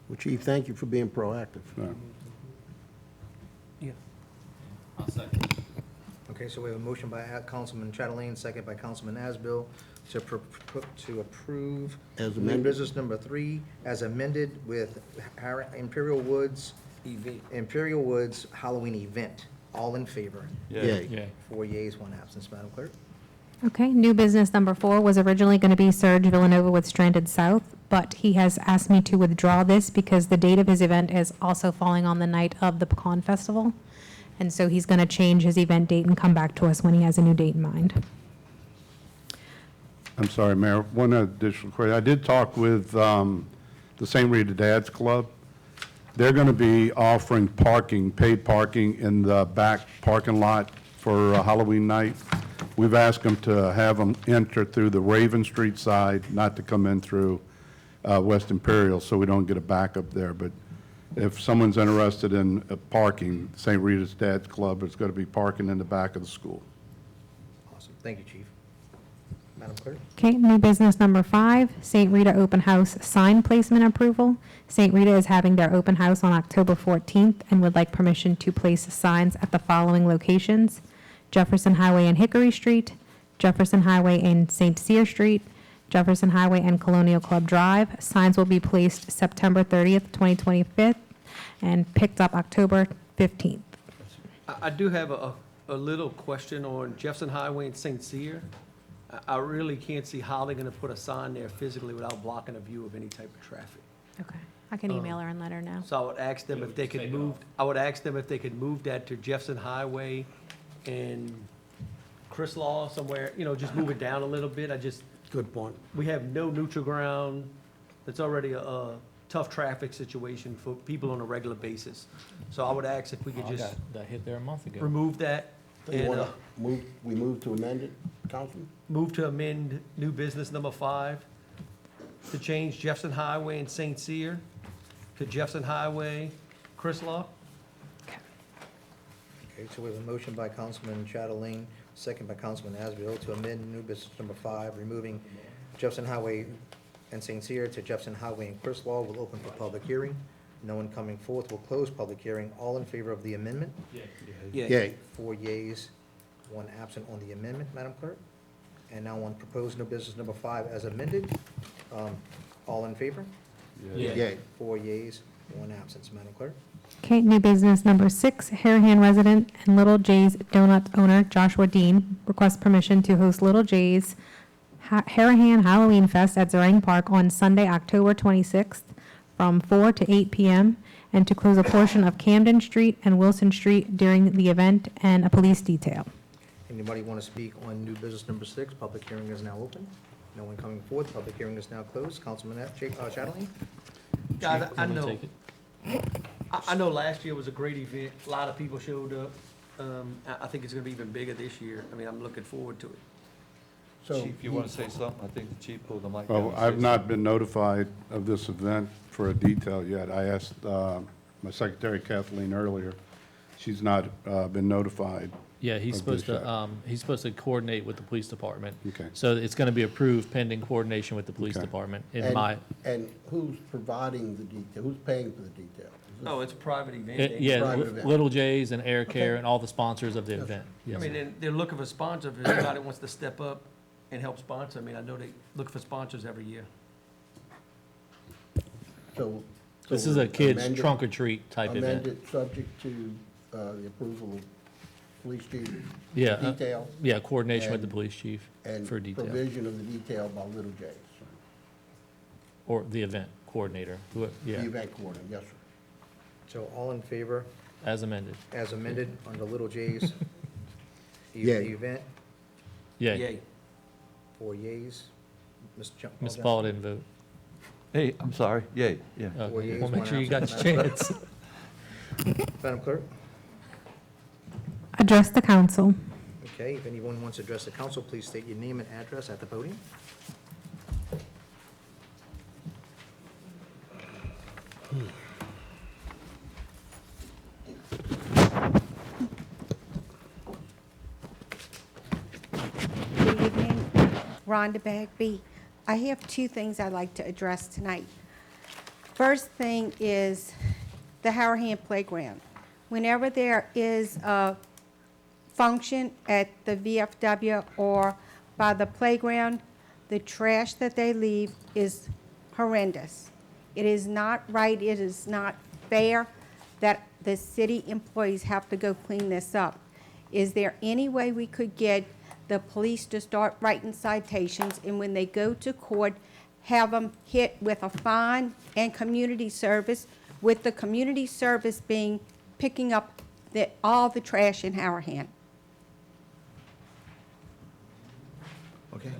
Well, Chief, thank you for being proactive. Okay, so we have a motion by Councilman Chatelain, second by Councilman Asbill, to approve As new amended. business number 3 as amended with Imperial Woods Halloween event. All in favor? Yay. yeah. 4 yeas, 1 absence, Madam Clerk. Okay, new business number 4 was originally going to be Serge Villanova with Stranded South, but he has asked me to withdraw this because the date of his event is also falling on the night of the Pecan Festival. And so he's going to change his event date and come back to us when he has a new date in mind. I'm sorry, Mayor, one additional question. I did talk with the St. Rita Dads Club. They're going to be offering parking, paid parking in the back parking lot for Halloween night. We've asked them to have them enter through the Raven Street side, not to come in through West Imperial, so we don't get a backup there. But if someone's interested in parking, St. Rita's Dads Club is going to be parking in the back of the school. Awesome. Thank you, Chief. Madam Clerk. Okay, new business number 5, St. Rita Open House sign placement approval. St. Rita is having their open house on October 14th and would like permission to place signs at the following locations: Jefferson Highway and Hickory Street, Jefferson Highway and St. Cyr Street, Jefferson Highway and Colonial Club Drive. Signs will be placed September 30th, 2025, and picked up October 15th. I do have a little question on Jefferson Highway and St. Cyr. I really can't see how they're gonna put a sign there physically without blocking a view of any type of traffic. Okay, I can email her and let her know. So I would ask them if they could move, that to Jefferson Highway and Chris Law somewhere, just move it down a little bit. Good point. We have no neutral ground. It's already a tough traffic situation for people on a regular basis. So I would ask if we could I just got hit there a month ago. remove that You and want to move to amend it, Councilman? move to amend new business number 5 to change Jefferson Highway and St. Cyr to Jefferson Highway, Chris Law. Okay, so we have a motion by Councilman Chatelain, second by Councilman Asbill, to amend new business number 5, removing Jefferson Highway and St. Cyr to Jefferson Highway and Chris Law. Will open for public hearing. No one coming forth. Will close public hearing. All in favor of the amendment? Yay. 4 yeas, 1 absent on the amendment, Madam Clerk. And now on proposed new business number 5 as amended. All in favor? Yay. 4 yeas, 1 absence, Madam Clerk. Okay, new business number 6, Harahan resident and Little J's Donut owner Joshua Dean requests permission to host Little J's Harahan Halloween Fest at Zerang Park on Sunday, October 26th from 4 to 8 p.m. and to close a portion of Camden Street and Wilson Street during the event and a police detail. Anybody want to speak on new business number 6? Public hearing is now open. No one coming forward. Public hearing is now closed. Councilman Chatelain? God, I Want me to know, take it? I know last year was a great event. A lot of people showed up. I think it's gonna be even bigger this year. I mean, I'm looking forward to it. So, Chief, you want to say something? I think the chief pulled the mic. Well, down and I've say not been notified of this event for a detail yet. I asked my secretary Kathleen earlier. She's not been notified. Yeah, he's Of supposed this, to coordinate with the police department. Okay. So it's going to be approved pending coordination with the police Okay. department. and who's providing the detail? Who's paying for the detail? Is this- Oh, it's a private event. Yeah, Private event. Little J's and Air Care Okay. and all the sponsors of the event. I Yes. mean, they're looking for sponsors. If anybody wants to step up and help sponsor, I mean, I know they look for sponsors every year. So. This is a kid's amended- trunk or treat type event. Amended, subject to the approval of police chief? Yeah, Detail Yeah, coordination with the and- police chief and for detail, provision of the detail by Little J's. or the event coordinator. The Yeah. event coordinator, yes, sir. So all in favor as amended. as amended under Little J's Yay. event. Yay. Yay. 4 yeas. Ms. Ms. Paul didn't vote. Hey, I'm sorry, yay, yeah. Okay, yeas, we'll make one sure you got absent. your chance. Madam Clerk? Address the council. Okay, if anyone wants to address the council, please state your name and address at the podium. Good evening, Rhonda Bagby. I have two things I'd like to address tonight. First thing is the Harahan Playground. Whenever there is a function at the VFW or by the playground, the trash that they leave is horrendous. It is not right, it is not fair that the city employees have to go clean this up. Is there any way we could get the police to start writing citations, and when they go to court, have them hit with a fine and community service, with the community service being picking up all the trash in Harahan? Okay.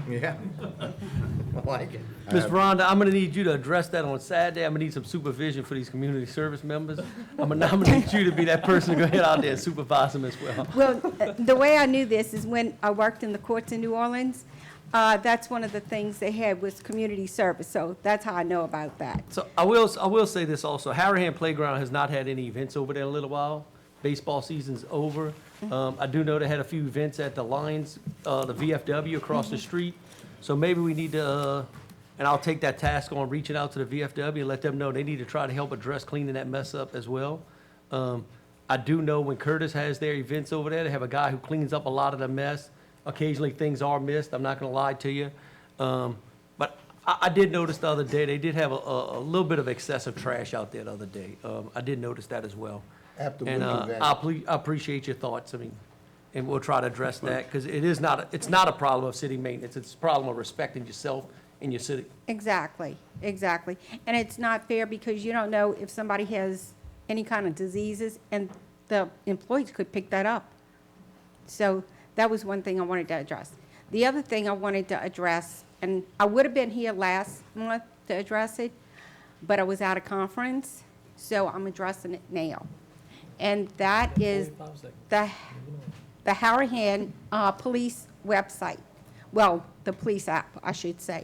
Yeah. I like it. Ms. Rhonda, I'm gonna need you to address that on Saturday. I'm gonna need some supervision for these community service members. I'm gonna need you to be that person to go ahead out there and supervise them as well. Well, the way I knew this is when I worked in the courts in New Orleans. That's one of the things they had was community service, so that's how I know about that. So I will say this also. Harahan Playground has not had any events over there in a little while. Baseball season's over. I do know they had a few events at the Lions, the VFW across the street. So maybe we need to, and I'll take that task on reaching out to the VFW and let them know they need to try to help address cleaning that mess up as well. I do know when Curtis has their events over there, they have a guy who cleans up a lot of the mess. Occasionally, things are missed. I'm not going to lie to you. But I did notice the other day, they did have a little bit of excessive trash out there the other day. I did notice that as well. After we And do that. I appreciate your thoughts. I mean, and we'll try to address that because it's not a problem of city maintenance. It's a problem of respecting yourself and your city. Exactly, exactly. And it's not fair because you don't know if somebody has any kind of diseases, and the employees could pick that up. So that was one thing I wanted to address. The other thing I wanted to address, and I would have been here last month to address it, but I was at a conference, so I'm addressing it now. And that is the Harahan police website. Well, the police app, I should say.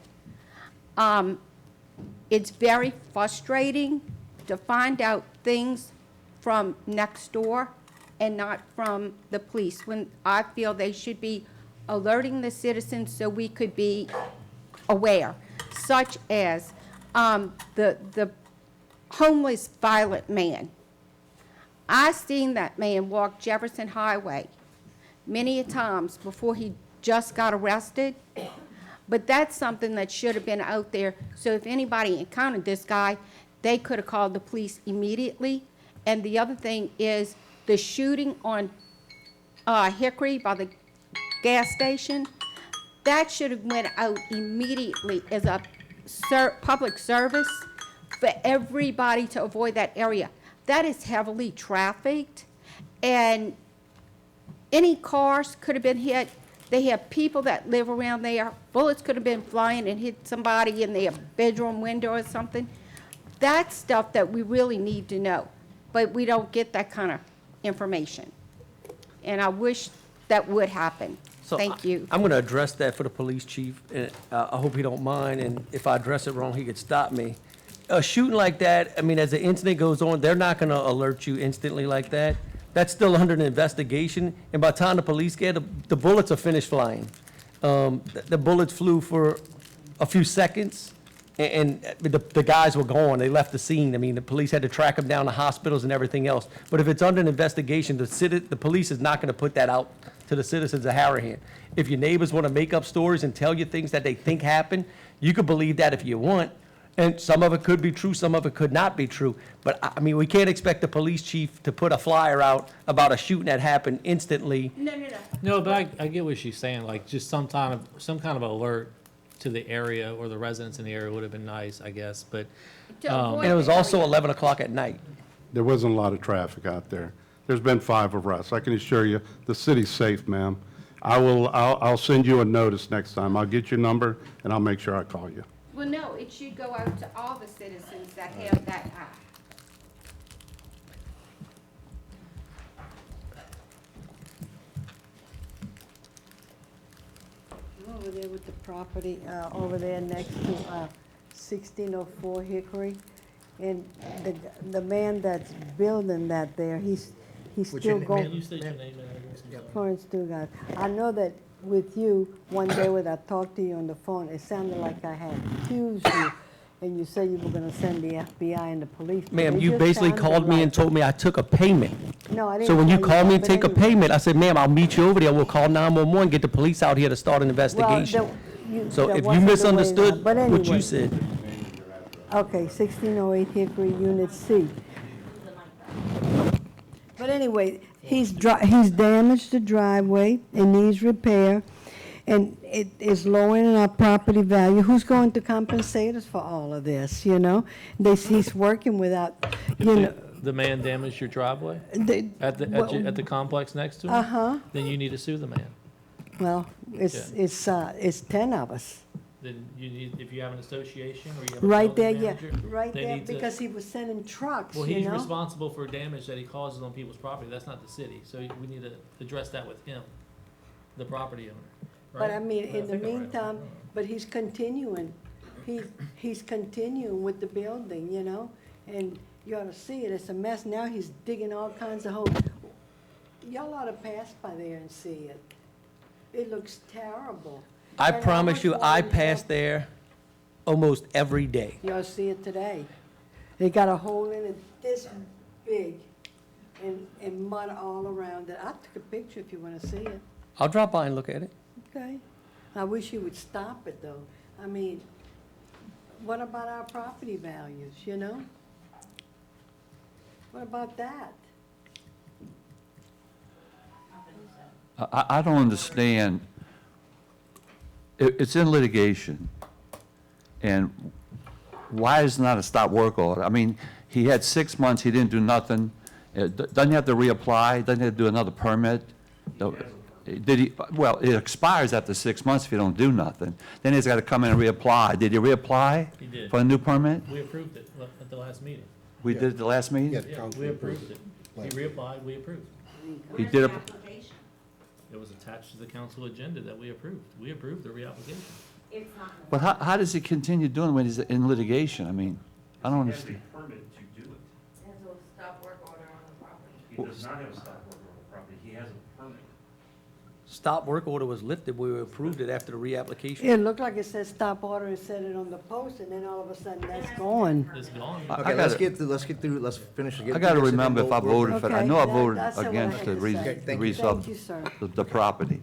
It's very frustrating to find out things from next door and not from the police, when I feel they should be alerting the citizens so we could be aware, such as the homeless violent man. I seen that man walk Jefferson Highway many a times before he just got arrested. But that's something that should have been out there, so if anybody encountered this guy, they could have called the police immediately. And the other thing is the shooting on Hickory by the gas station. That should have went out immediately as a public service for everybody to avoid that area. That is heavily trafficked, and any cars could have been hit. They have people that live around there. Bullets could have been flying and hit somebody in their bedroom window or something. That's stuff that we really need to know, but we don't get that kind of information. And I wish that would happen. So Thank you. I'm going to address that for the police chief, and I hope he don't mind, and if I address it wrong, he could stop me. A shooting like that, I mean, as the incident goes on, they're not going to alert you instantly like that. That's still under an investigation, and by the time the police get, the bullets are finished flying. The bullets flew for a few seconds, and the guys were gone. They left the scene. I mean, the police had to track them down to hospitals and everything else. But if it's under an investigation, the police is not going to put that out to the citizens of Harahan. If your neighbors want to make up stories and tell you things that they think happened, you could believe that if you want. And some of it could be true, some of it could not be true. But, I mean, we can't expect the police chief to put a flyer out about a shooting that happened instantly. No. No, but I get what she's saying, like, just some kind of alert to the area or the residents in the area would have been nice, I guess, but, To avoid And it was the also area. 11 o'clock at night. there wasn't a lot of traffic out there. There's been 5 arrests. I can assure you, the city's safe, ma'am. I'll send you a notice next time. I'll get your number, and I'll make sure I call you. Well, no, it should go out to all the citizens that have that eye. Over there with the property, over there next to 1604 Hickory. And the man that's building that there, he's Which still in- going. You state your name and address, I'm sorry. Florence Dugas. I know that with you, one day when I talked to you on the phone, it sounded like I had accused you, and you said you were gonna send the FBI and the police. but Ma'am, it you just basically sounded called me and like- told me I took a payment. No, I didn't. So when you call call me that, and but take a anyway. payment, I said, ma'am, I'll meet you over there, we'll call 911, get the police out here to start an Well, investigation. So that if you wasn't the way misunderstood but what anyway. you said, Okay, 1608 Hickory, Unit C. But anyway, he's damaged the driveway, it needs repair, and it is lowering our property value. Who's going to compensate us for all of this, you know? He's working without, If you know. the man damaged your driveway at the complex next to him? Uh-huh, Then you need to sue the man. well, it's 10 of us. Then you need, if you have an association or you have a Right there, building yeah, manager, right they there, need to- because he was sending trucks, Well, you he's know? responsible for damage that he causes on people's property. That's not the city. So we need to address that with him, the property owner. But I right? mean, I in the think I'm right. meantime, but he's continuing, he's continuing with the building, you know? And you ought to see it, it's a mess, now he's digging all kinds of holes. Y'all ought to pass by there and see it. It looks terrible. I And promise was you, I wondering, pass there almost every day. You ought to see it today. They got a hole in it this big and mud all around it. I took a picture if you want to see it. I'll drop by and look at it. Okay. I wish you would stop it, though. I mean, what about our property values, you know? What about that? I don't understand. It's in litigation, and why is not a stop work order? I mean, he had 6 months, he didn't do nothing. Doesn't he have to reapply? Doesn't he have to do another permit? Did he, well, it expires after 6 months if you don't do nothing. Then he's got to come in and reapply. Did he reapply? He did. For a new permit? We approved it at the last meeting. We did it the last meeting? Yeah, we approved it. He reapplied, we approved. He did it. It was attached to the council agenda that we approved. We approved the reapplication. But how does he continue doing when he's in litigation? I mean, I don't understand. permit to do it. Has a stop work order on the property. He does not have a stop work on the property, he has a permit. Stop work order was lifted, we approved it after the reapplication. It looked like it said stop order and said it on the post, and then all of a sudden that's gone. It's gone. Okay, let's get through, let's finish. I got to remember if I voted for, I know I Okay, voted that's what I against had the to re, say. Okay, thank you. resub, Thank you, sir. the property.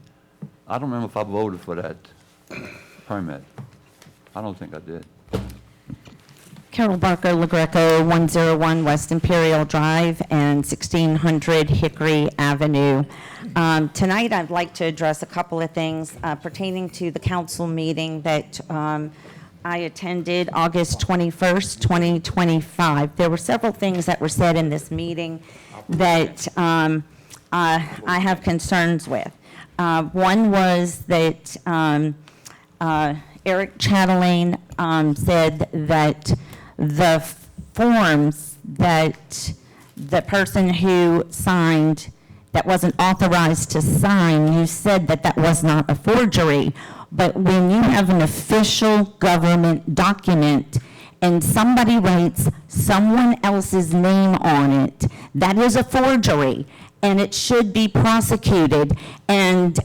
I don't remember if I voted for that permit. I don't think I did. Carol Barker, LaGreco, 101 West Imperial Drive and 1600 Hickory Avenue. Tonight, I'd like to address a couple of things pertaining to the council meeting that I attended August 21st, 2025. There were several things that were said in this meeting that I have concerns with. One was that Eric Chatelain said that the forms that the person who signed that wasn't authorized to sign, you said that that was not a forgery. But when you have an official government document and somebody writes someone else's name on it, that is a forgery, and it should be prosecuted. And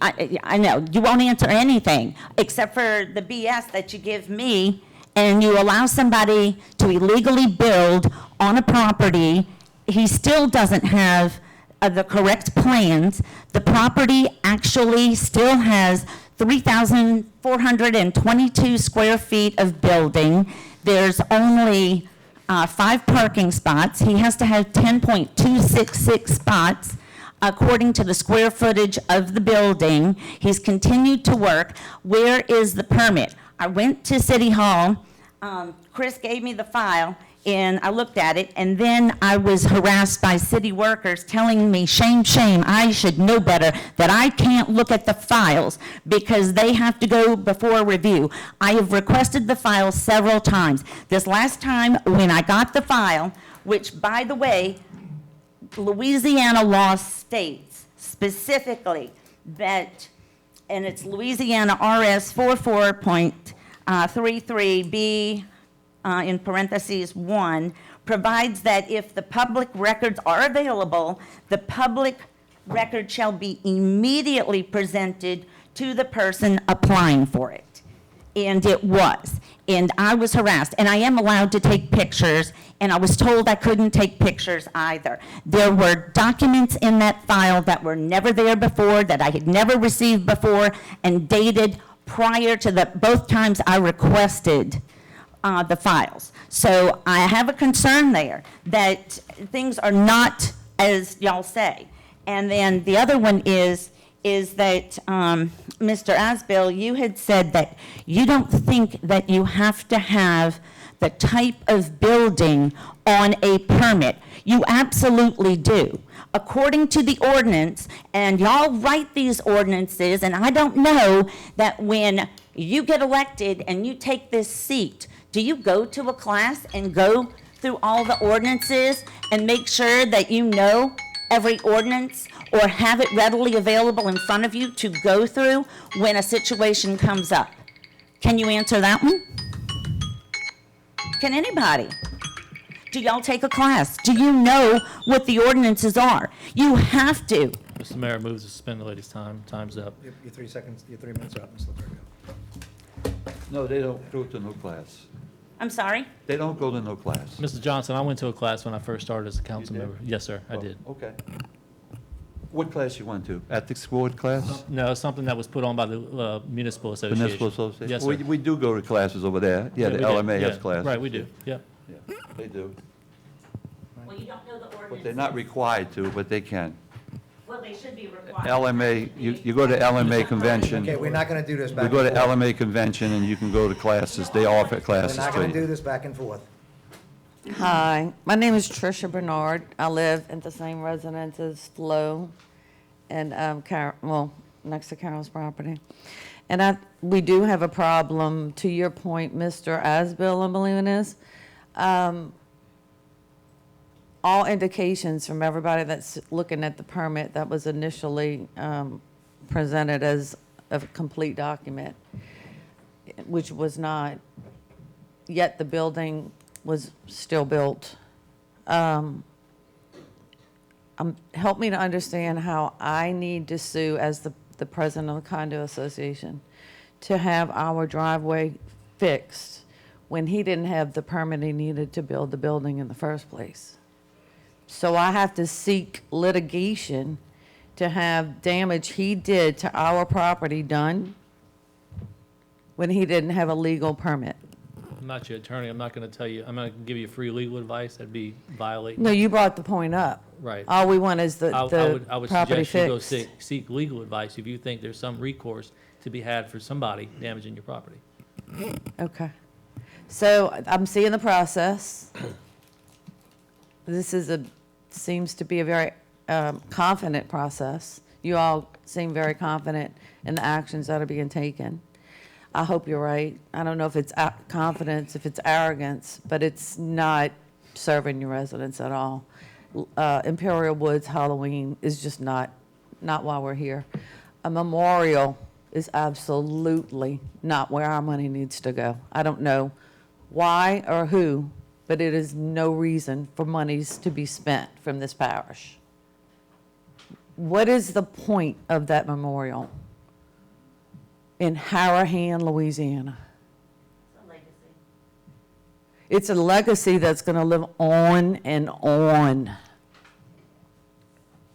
I know, you won't answer anything, except for the BS that you give me, and you allow somebody to illegally build on a property. He still doesn't have the correct plans. The property actually still has 3,422 square feet of building. There's only 5 parking spots. He has to have 10.266 spots according to the square footage of the building. He's continued to work. Where is the permit? I went to City Hall. Chris gave me the file. And I looked at it, and then I was harassed by city workers telling me, shame, shame, I should know better, that I can't look at the files because they have to go before review. I have requested the files several times. This last time, when I got the file, which, by the way, Louisiana law states specifically that, and it's Louisiana RS 44.33B, in parentheses 1, provides that if the public records are available, the public record shall be immediately presented to the person applying for it. And it was. And I was harassed. And I am allowed to take pictures, and I was told I couldn't take pictures either. There were documents in that file that were never there before, that I had never received before, and dated prior to both times I requested the files. So I have a concern there that things are not as y'all say. And then the other one is that, Mr. Asbill, you had said that you don't think that you have to have the type of building on a permit. You absolutely do. According to the ordinance, and y'all write these ordinances, and I don't know that when you get elected and you take this seat, do you go to a class and go through all the ordinances and make sure that you know every ordinance or have it readily available in front of you to go through when a situation comes up? Can you answer that one? Can anybody? Do y'all take a class? Do you know what the ordinances are? You have to. Mr. Mayor, moves to suspend the lady's time. Time's up. Your 3 seconds, your 3 minutes are up, Ms. Lefebvre. No, they don't go to no class. I'm sorry? They don't go to no class. Mr. Johnson, I went to a class when I first started as a council You did? member. Yes, sir, I Oh, did. Okay. What class you went to? Ethics board class? No, it's something that was put on by the municipal association. Municipal association? Yes, We sir. we do go to classes over there. Yeah, the we do. LMA has Yeah, classes. Right, we do, yeah. Yeah, they do. Well, you don't know the ordinances. But they're not required to, but they can. Well, they should be required. LMA, you go to LMA convention. Okay, we're not going to do this back We and go to forth. LMA convention and you can go to classes. They offer We're classes not to going to do you. this back and forth. Hi, my name is Tricia Bernard. I live in the same residence as Flo and next to Carol's property. And we do have a problem, to your point, Mr. Asbill, I believe it is. All indications from everybody that's looking at the permit that was initially presented as a complete document, which was not, yet the building was still built. Help me to understand how I need to sue as the president of the condo association to have our driveway fixed when he didn't have the permit he needed to build the building in the first place. So I have to seek litigation to have damage he did to our property done when he didn't have a legal permit. I'm not your attorney, I'm not gonna tell you, I'm not gonna give you free legal advice, that'd be violating. No, you brought the point up. Right. All we want is I the would property suggest you go fixed. seek legal advice if you think there's some recourse to be had for somebody damaging your property. Okay. So I'm seeing the process. This seems to be a very confident process. You all seem very confident in the actions that are being taken. I hope you're right. I don't know if it's confidence, if it's arrogance, but it's not serving your residents at all. Imperial Woods Halloween is just not why we're here. A memorial is absolutely not where our money needs to go. I don't know why or who, but it is no reason for monies to be spent from this parish. What is the point of that memorial in Harahan, Louisiana? It's a legacy that's going to live on and on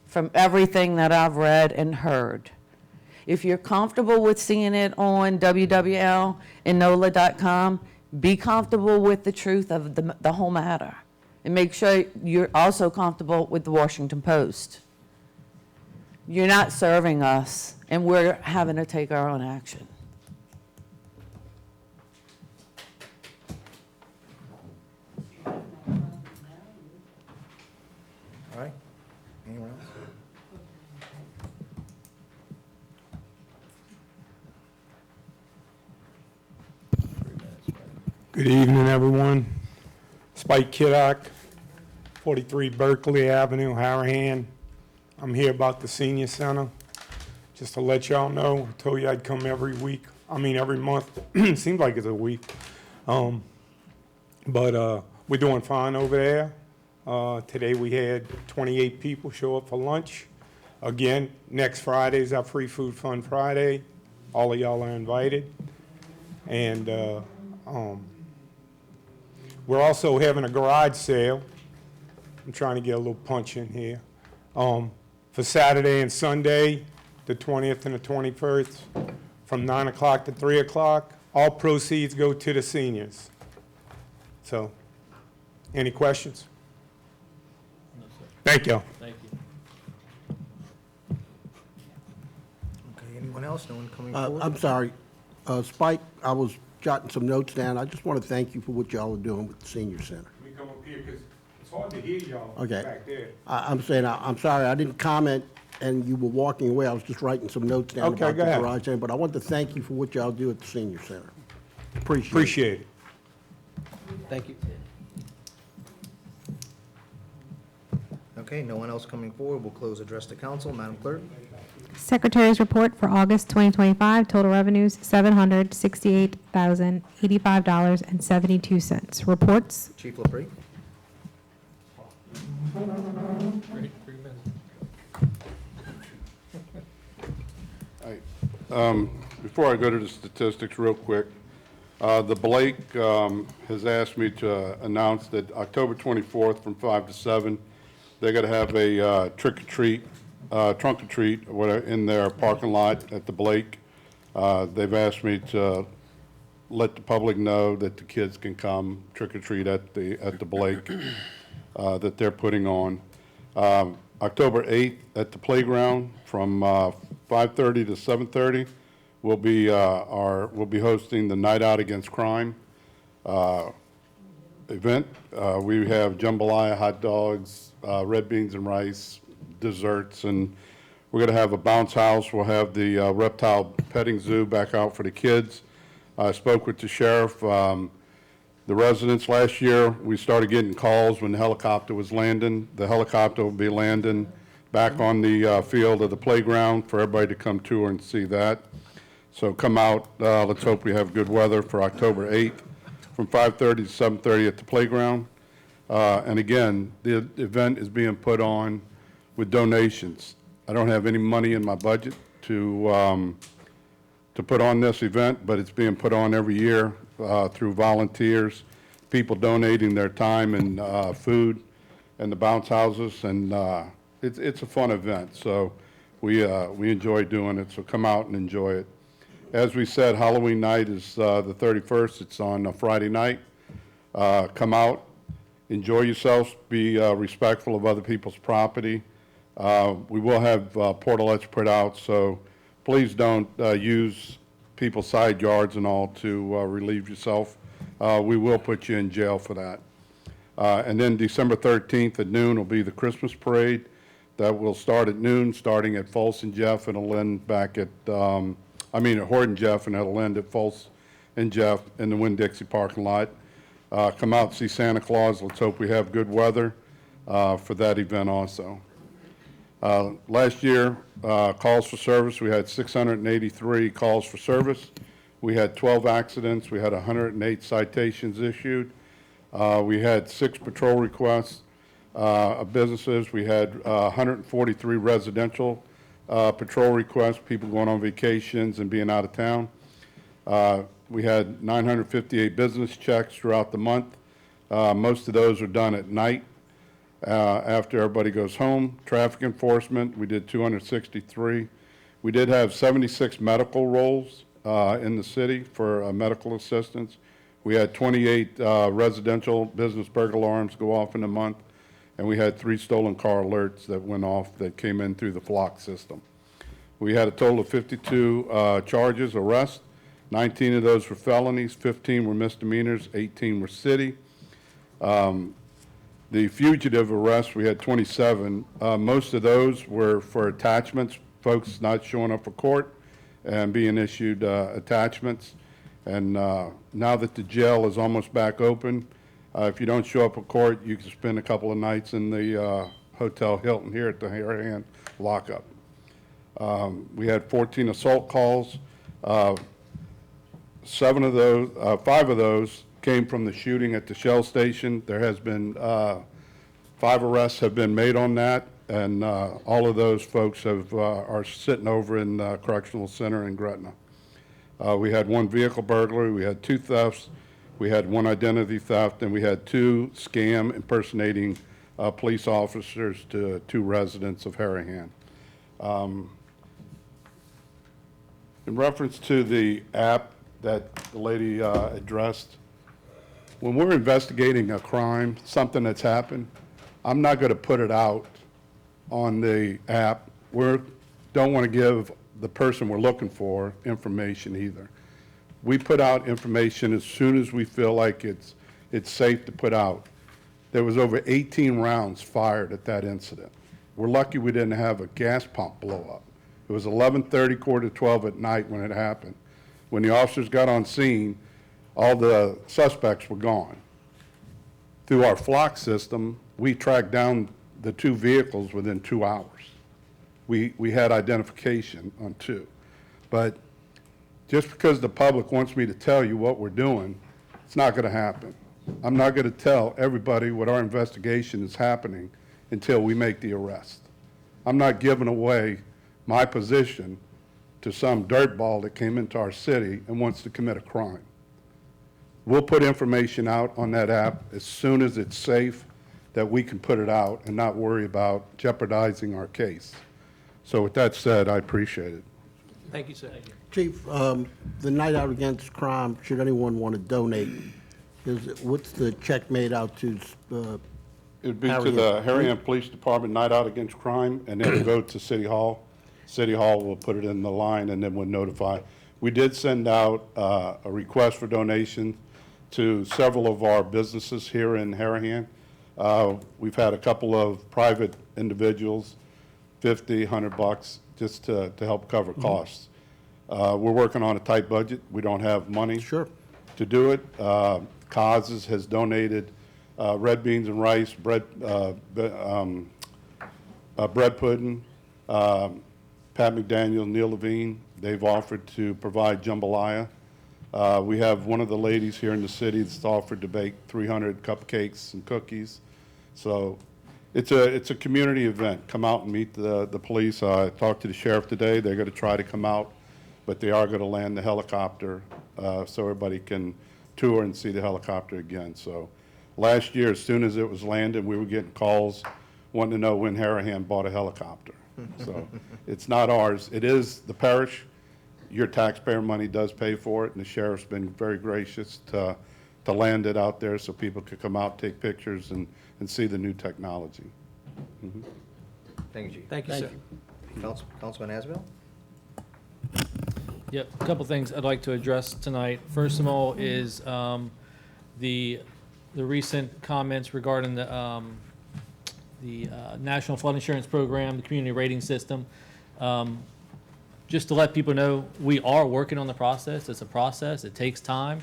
from everything that I've read and heard. If you're comfortable with seeing it on WWL and NOLA.com, be comfortable with the truth of the whole matter. And make sure you're also comfortable with the Washington Post. You're not serving us, and we're having to take our own action. Good evening, everyone. Spike Kiddock, 43 Berkeley Avenue, Harahan. I'm here about the senior center. Just to let y'all know, I told you I'd come every month. Seems like it's a week. But we're doing fine over there. Today we had 28 people show up for lunch. Again, next Friday is our Free Food Fund Friday. All of y'all are invited. And we're also having a garage sale. I'm trying to get a little punch in here. For Saturday and Sunday, the 20th and the 21st, from 9 o'clock to 3 o'clock. All proceeds go to the seniors. So, any questions? Thank you. Thank you. Okay, anyone else? No one coming forward? I'm sorry. Spike, I was jotting some notes down. I just want to thank you for what y'all are doing with the senior center. Let me come up here because it's hard to hear y'all Okay. back there. I'm saying, I'm sorry, I didn't comment and you were walking away. I was just writing some notes down Okay, about go the ahead. garage center, but I want to thank you for what y'all do at the senior center. Appreciate it. Thank you. Okay, no one else coming forward. We'll close address to council. Madam Clerk? Secretary's report for August 2025, total revenues $768,085.72. Reports. Chief LaPree? Before I go to the statistics real quick, the Blake has asked me to announce that October 24th from 5 to 7, they're going to have a trunk or treat in their parking lot at the Blake. They've asked me to let the public know that the kids can come trick or treat at the Blake that they're putting on. October 8th at the playground from 5:30 to 7:30, we'll be hosting the Night Out Against Crime event. We have jambalaya, hot dogs, red beans and rice, desserts, and we're going to have a bounce house. We'll have the reptile petting zoo back out for the kids. I spoke with the sheriff. The residents last year, we started getting calls when the helicopter was landing. The helicopter will be landing back on the field of the playground for everybody to come tour and see that. So come out. Let's hope we have good weather for October 8th from 5:30 to 7:30 at the playground. And again, the event is being put on with donations. I don't have any money in my budget to put on this event, but it's being put on every year through volunteers, people donating their time and food, and the bounce houses, and it's a fun event. So we enjoy doing it. So come out and enjoy it. As we said, Halloween night is the 31st. It's on a Friday night. Come out, enjoy yourselves, be respectful of other people's property. We will have portalettes put out, so please don't use people's side yards and all to relieve yourself. We will put you in jail for that. And then December 13th at noon will be the Christmas parade. That will start at noon, starting at Folsom Jeff, and it'll end back at, at Horton Jeff, and it'll end at Folsom and Jeff in the Winn-Dixie parking lot. Come out and see Santa Claus. Let's hope we have good weather for that event also. Last year, calls for service, we had 683 calls for service. We had 12 accidents. We had 108 citations issued. We had 6 patrol requests of businesses. We had 143 residential patrol requests, people going on vacations and being out of town. We had 958 business checks throughout the month. Most of those are done at night. After everybody goes home. Traffic enforcement, we did 263. We did have 76 medical rolls in the city for medical assistance. We had 28 residential business burglar alarms go off in a month, and we had 3 stolen car alerts that went off that came in through the flock system. We had a total of 52 charges, arrests. 19 of those were felonies, 15 were misdemeanors, 18 were city. The fugitive arrests, we had 27. Most of those were for attachments, folks not showing up for court and being issued attachments. And now that the jail is almost back open, if you don't show up at court, you can spend a couple of nights in the Hotel Hilton here at the Harahan lockup. We had 14 assault calls. 5 of those came from the shooting at the Shell station. There has been 5 arrests have been made on that, and all of those folks are sitting over in the Correctional Center in Gretna. We had 1 vehicle burglary, we had 2 thefts, we had 1 identity theft, and we had 2 scam impersonating police officers to 2 residents of Harahan. In reference to the app that the lady addressed, when we're investigating a crime, something that's happened, I'm not going to put it out on the app. We don't want to give the person we're looking for information either. We put out information as soon as we feel like it's safe to put out. There was over 18 rounds fired at that incident. We're lucky we didn't have a gas pump blow up. It was 11:30, 11:45 at night when it happened. When the officers got on scene, all the suspects were gone. Through our flock system, we tracked down the 2 vehicles within 2 hours. We had identification on 2. But just because the public wants me to tell you what we're doing, it's not going to happen. I'm not going to tell everybody what our investigation is happening until we make the arrest. I'm not giving away my position to some dirtball that came into our city and wants to commit a crime. We'll put information out on that app as soon as it's safe that we can put it out and not worry about jeopardizing our case. So with that said, I appreciate it. Thank you, sir. Chief, the Night Out Against Crime, should anyone want to donate, what's the check made out to? It would be to the Harahan Police Department Night Out Against Crime, and then it'll go to City Hall. City Hall will put it in the line, and then we'll notify. We did send out a request for donation to several of our businesses here in Harahan. We've had a couple of private individuals, $50, $100, just to help cover costs. We're working on a tight budget. We don't have money to do it. Causes has donated red beans and rice, bread pudding. Pat McDaniel, Neil Levine, they've offered to provide jambalaya. We have one of the ladies here in the city that's offered to bake 300 cupcakes and cookies. So it's a community event. Come out and meet the police. I talked to the sheriff today. They're going to try to come out, but they are going to land the helicopter so everybody can tour and see the helicopter again. So last year, as soon as it was landed, we were getting calls wanting to know when Harahan bought a helicopter. So it's not ours. It is the parish. Your taxpayer money does pay for it, and the sheriff's been very gracious to land it out there so people could come out, take pictures, and see the new technology. Mm-hmm. Thank you, Chief. Thank you, sir. Councilman Asbill? Yep, a couple things I'd like to address tonight. First of all is the recent comments regarding the National Flood Insurance Program, the community rating system. Just to let people know, we are working on the process. It's a process. It takes time.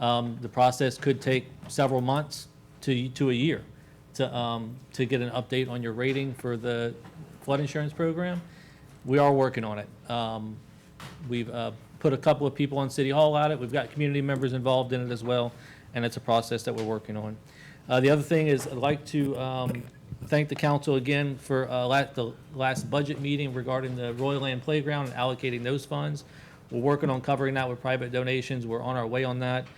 The process could take several months to a year to get an update on your rating for the flood insurance program. We are working on it. We've put a couple of people on City Hall at it. We've got community members involved in it as well, and it's a process that we're working on. The other thing is I'd like to thank the council again for the last budget meeting regarding the Royal Land Playground and allocating those funds. We're working on covering that with private donations. We're on our way on that.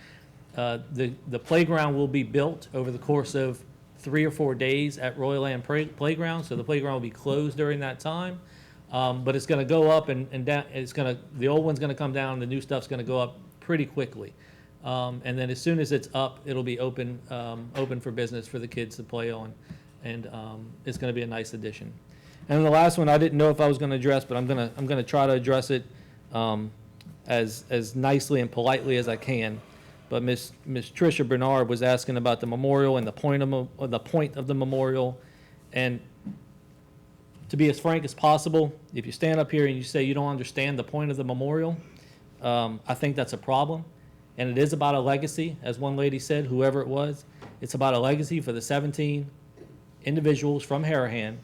The playground will be built over the course of 3 or 4 days at Royal Land Playground, so the playground will be closed during that time. But it's going to go up and down. The old one's going to come down. The new stuff's going to go up pretty quickly. And then as soon as it's up, it'll be open for business for the kids to play on. And it's going to be a nice addition. And then the last one, I didn't know if I was going to address, but I'm going to try to address it as nicely and politely as I can. But Miss Tricia Bernard was asking about the memorial and the point of the memorial. And to be as frank as possible, if you stand up here and you say you don't understand the point of the memorial, I think that's a problem. And it is about a legacy, as one lady said, whoever it was. It's about a legacy for the 17 individuals from Harahan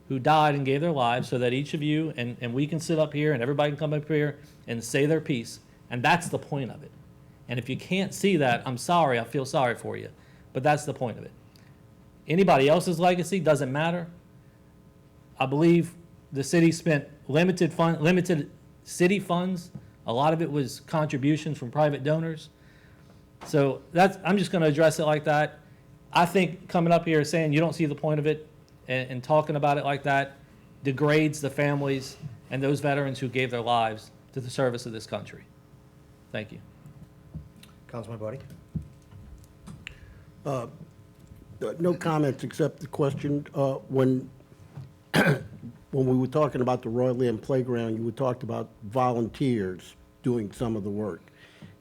who died and gave their lives so that each of you and we can sit up here and everybody can come up here and say their piece. And that's the point of it. And if you can't see that, I'm sorry, I feel sorry for you. But that's the point of it. Anybody else's legacy doesn't matter. I believe the city spent limited city funds. A lot of it was contributions from private donors. So I'm just going to address it like that. I think coming up here saying you don't see the point of it and talking about it like that degrades the families and those veterans who gave their lives to the service of this country. Thank you. Councilman Buddy? No comments except the question, when we were talking about the Royal Land Playground, you talked about volunteers doing some of the work.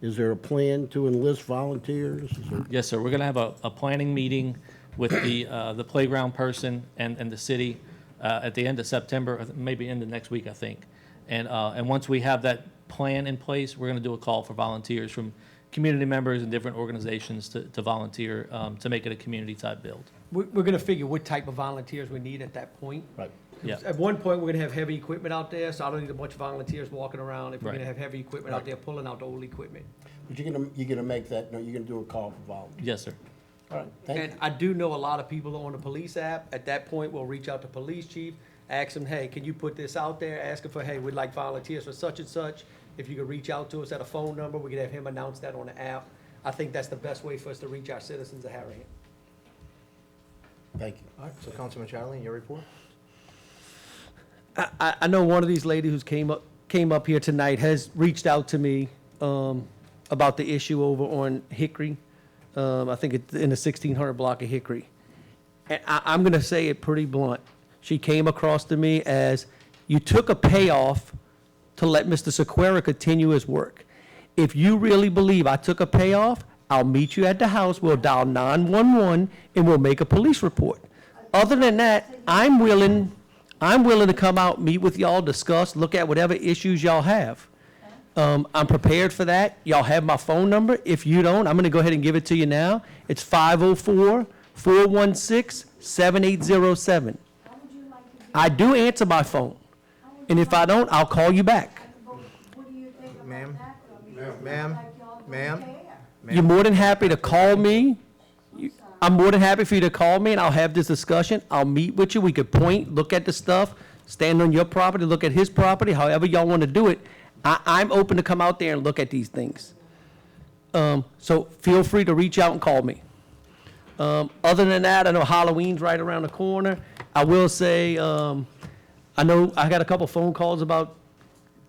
Is there a plan to enlist volunteers? Yes, sir. We're going to have a planning meeting with the playground person and the city at the end of September, maybe into next week, I think. And once we have that plan in place, we're going to do a call for volunteers from community members and different organizations to volunteer to make it a community-type build. We're going to figure what type of volunteers we need at that point. Right. Yeah. At one point, we're going to have heavy equipment out there, so I don't need a bunch of volunteers walking around if we're Right. going to have heavy equipment out there pulling out the old equipment. But you're gonna make that, no, you're gonna do a call for volunteers. Yes, sir. All right, thank you. And I do know a lot of people on the police app. At that point, we'll reach out to police chief, ask him, hey, can you put this out there? Ask him for, hey, we'd like volunteers for such and such. If you could reach out to us at a phone number, we could have him announce that on the app. I think that's the best way for us to reach our citizens of Harahan. Thank you. All right, so Councilman Chatterley, your report? I know one of these ladies who came up here tonight has reached out to me about the issue over on Hickory. I think it's in the 1600 block of Hickory. And I'm going to say it pretty blunt. She came across to me as, you took a payoff to let Mr. Sequeira continue his work. If you really believe I took a payoff, I'll meet you at the house, we'll dial 911, and we'll make a police report. Other than that, I'm willing to come out, meet with y'all, discuss, look at whatever issues y'all have. I'm prepared for that. Y'all have my phone number. If you don't, I'm going to go ahead and give it to you now. It's 504-416-7807. I do answer my phone. And if I don't, I'll call you back. Ma'am? You're more than happy to call me. I'm more than happy for you to call me, and I'll have this discussion. I'll meet with you. We could point, look at the stuff, stand on your property, look at his property, however y'all want to do it. I'm open to come out there and look at these things. So feel free to reach out and call me. Other than that, I know Halloween's right around the corner. I will say, I know I got a couple phone calls about,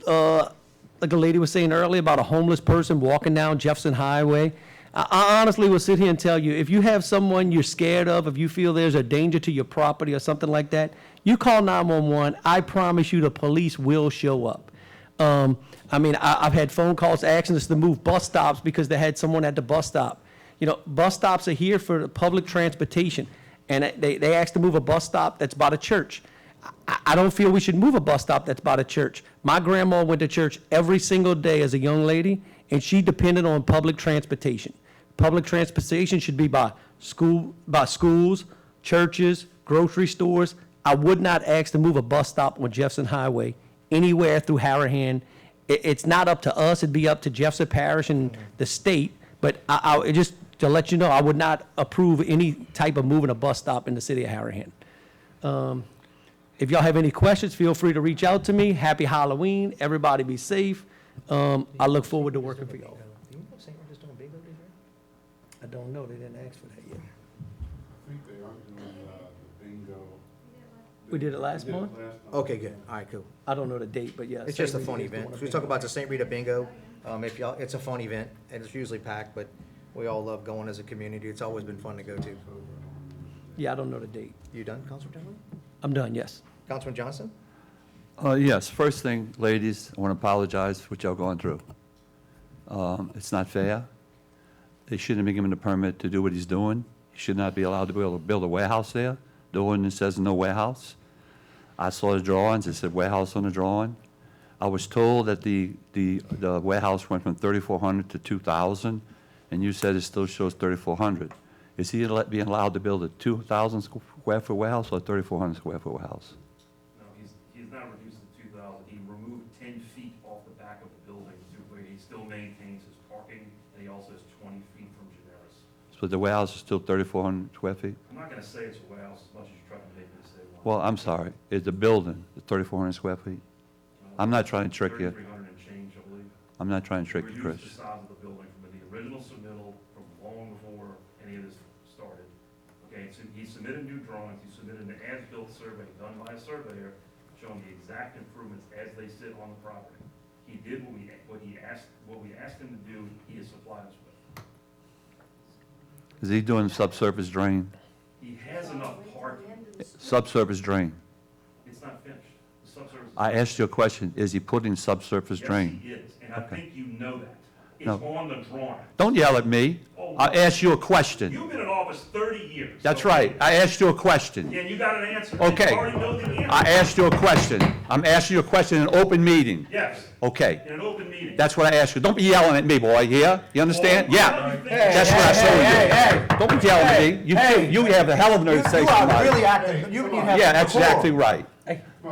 like a lady was saying earlier, about a homeless person walking down Jefferson Highway. I honestly will sit here and tell you, if you have someone you're scared of, if you feel there's a danger to your property or something like that, you call 911. I promise you the police will show up. I've had phone calls asking us to move bus stops because they had someone at the bus stop. You know, bus stops are here for public transportation, and they asked to move a bus stop that's by the church. I don't feel we should move a bus stop that's by the church. My grandma went to church every single day as a young lady, and she depended on public transportation. Public transportation should be by schools, churches, grocery stores. I would not ask to move a bus stop on Jefferson Highway anywhere through Harahan. It's not up to us, it'd be up to Jefferson Parish and the state, but just to let you know, I would not approve any type of moving a bus stop in the city of Harahan. If y'all have any questions, feel free to reach out to me. Happy Halloween, everybody be safe. I look forward to working for y'all. I don't know, they didn't ask for that yet. I think they are doing the bingo. We did it last month? Okay, good. All right, cool. I don't know the date, but yeah. It's just a St. fun Rita's event. doing a So we talk bingo. about the St. Rita Bingo. It's a fun event, and it's usually packed, but we all love going as a community. It's always been fun to go to. Yeah, I don't know the date. You done, Councilman Chatterley? I'm done, yes. Councilman Johnson? Yes, first thing, ladies, I want to apologize for what y'all going through. It's not fair. They shouldn't have given him the permit to do what he's doing. He should not be allowed to be able to build a warehouse there. The ordinance says no warehouse. I saw the drawings, it said warehouse on the drawing. I was told that the warehouse went from 3,400 to 2,000, and you said it still shows 3,400. Is he being allowed to build a 2,000 square foot warehouse or a 3,400 square foot warehouse? No, he's not reduced to 2,000. He removed 10 feet off the back of the building to where he still maintains his parking, and he also has 20 feet from Generis. So the warehouse is still 3,400 square feet? I'm not gonna say it's a warehouse as much as you're trying to make me say one. Well, I'm sorry, is the building 3,400 square feet? I'm not trying to trick you. 3,300 and change, I believe. I'm not trying to trick you, Chris. Reduced the size of the building from the original submittal from long before any of this started. Okay, so he submitted new drawings, he submitted an as-built survey done by a surveyor showing the exact improvements as they sit on the property. He did what we asked him to do, he has supplied us with. Is he doing subsurface drain? He has enough parking, Subsurface drain? it's not finished. The subsurface. I asked you a question, is he putting subsurface drain? Yes, he is, and I Okay. think you know that. It's No. on the drawing. Don't yell at me. I asked you a question. You've been in office 30 years. That's okay? right, I asked you a question. And you got an answer. Okay. You already know the answer. I asked you a question. I'm asking you a question in an open meeting. Yes, Okay, in an open meeting. that's what I asked you. Don't be yelling at me, boy, yeah? You understand? Yeah, that's what I told you. Don't be yelling at me. You have a hell of a nerve to say something. acting, you have. Yeah, that's exactly right.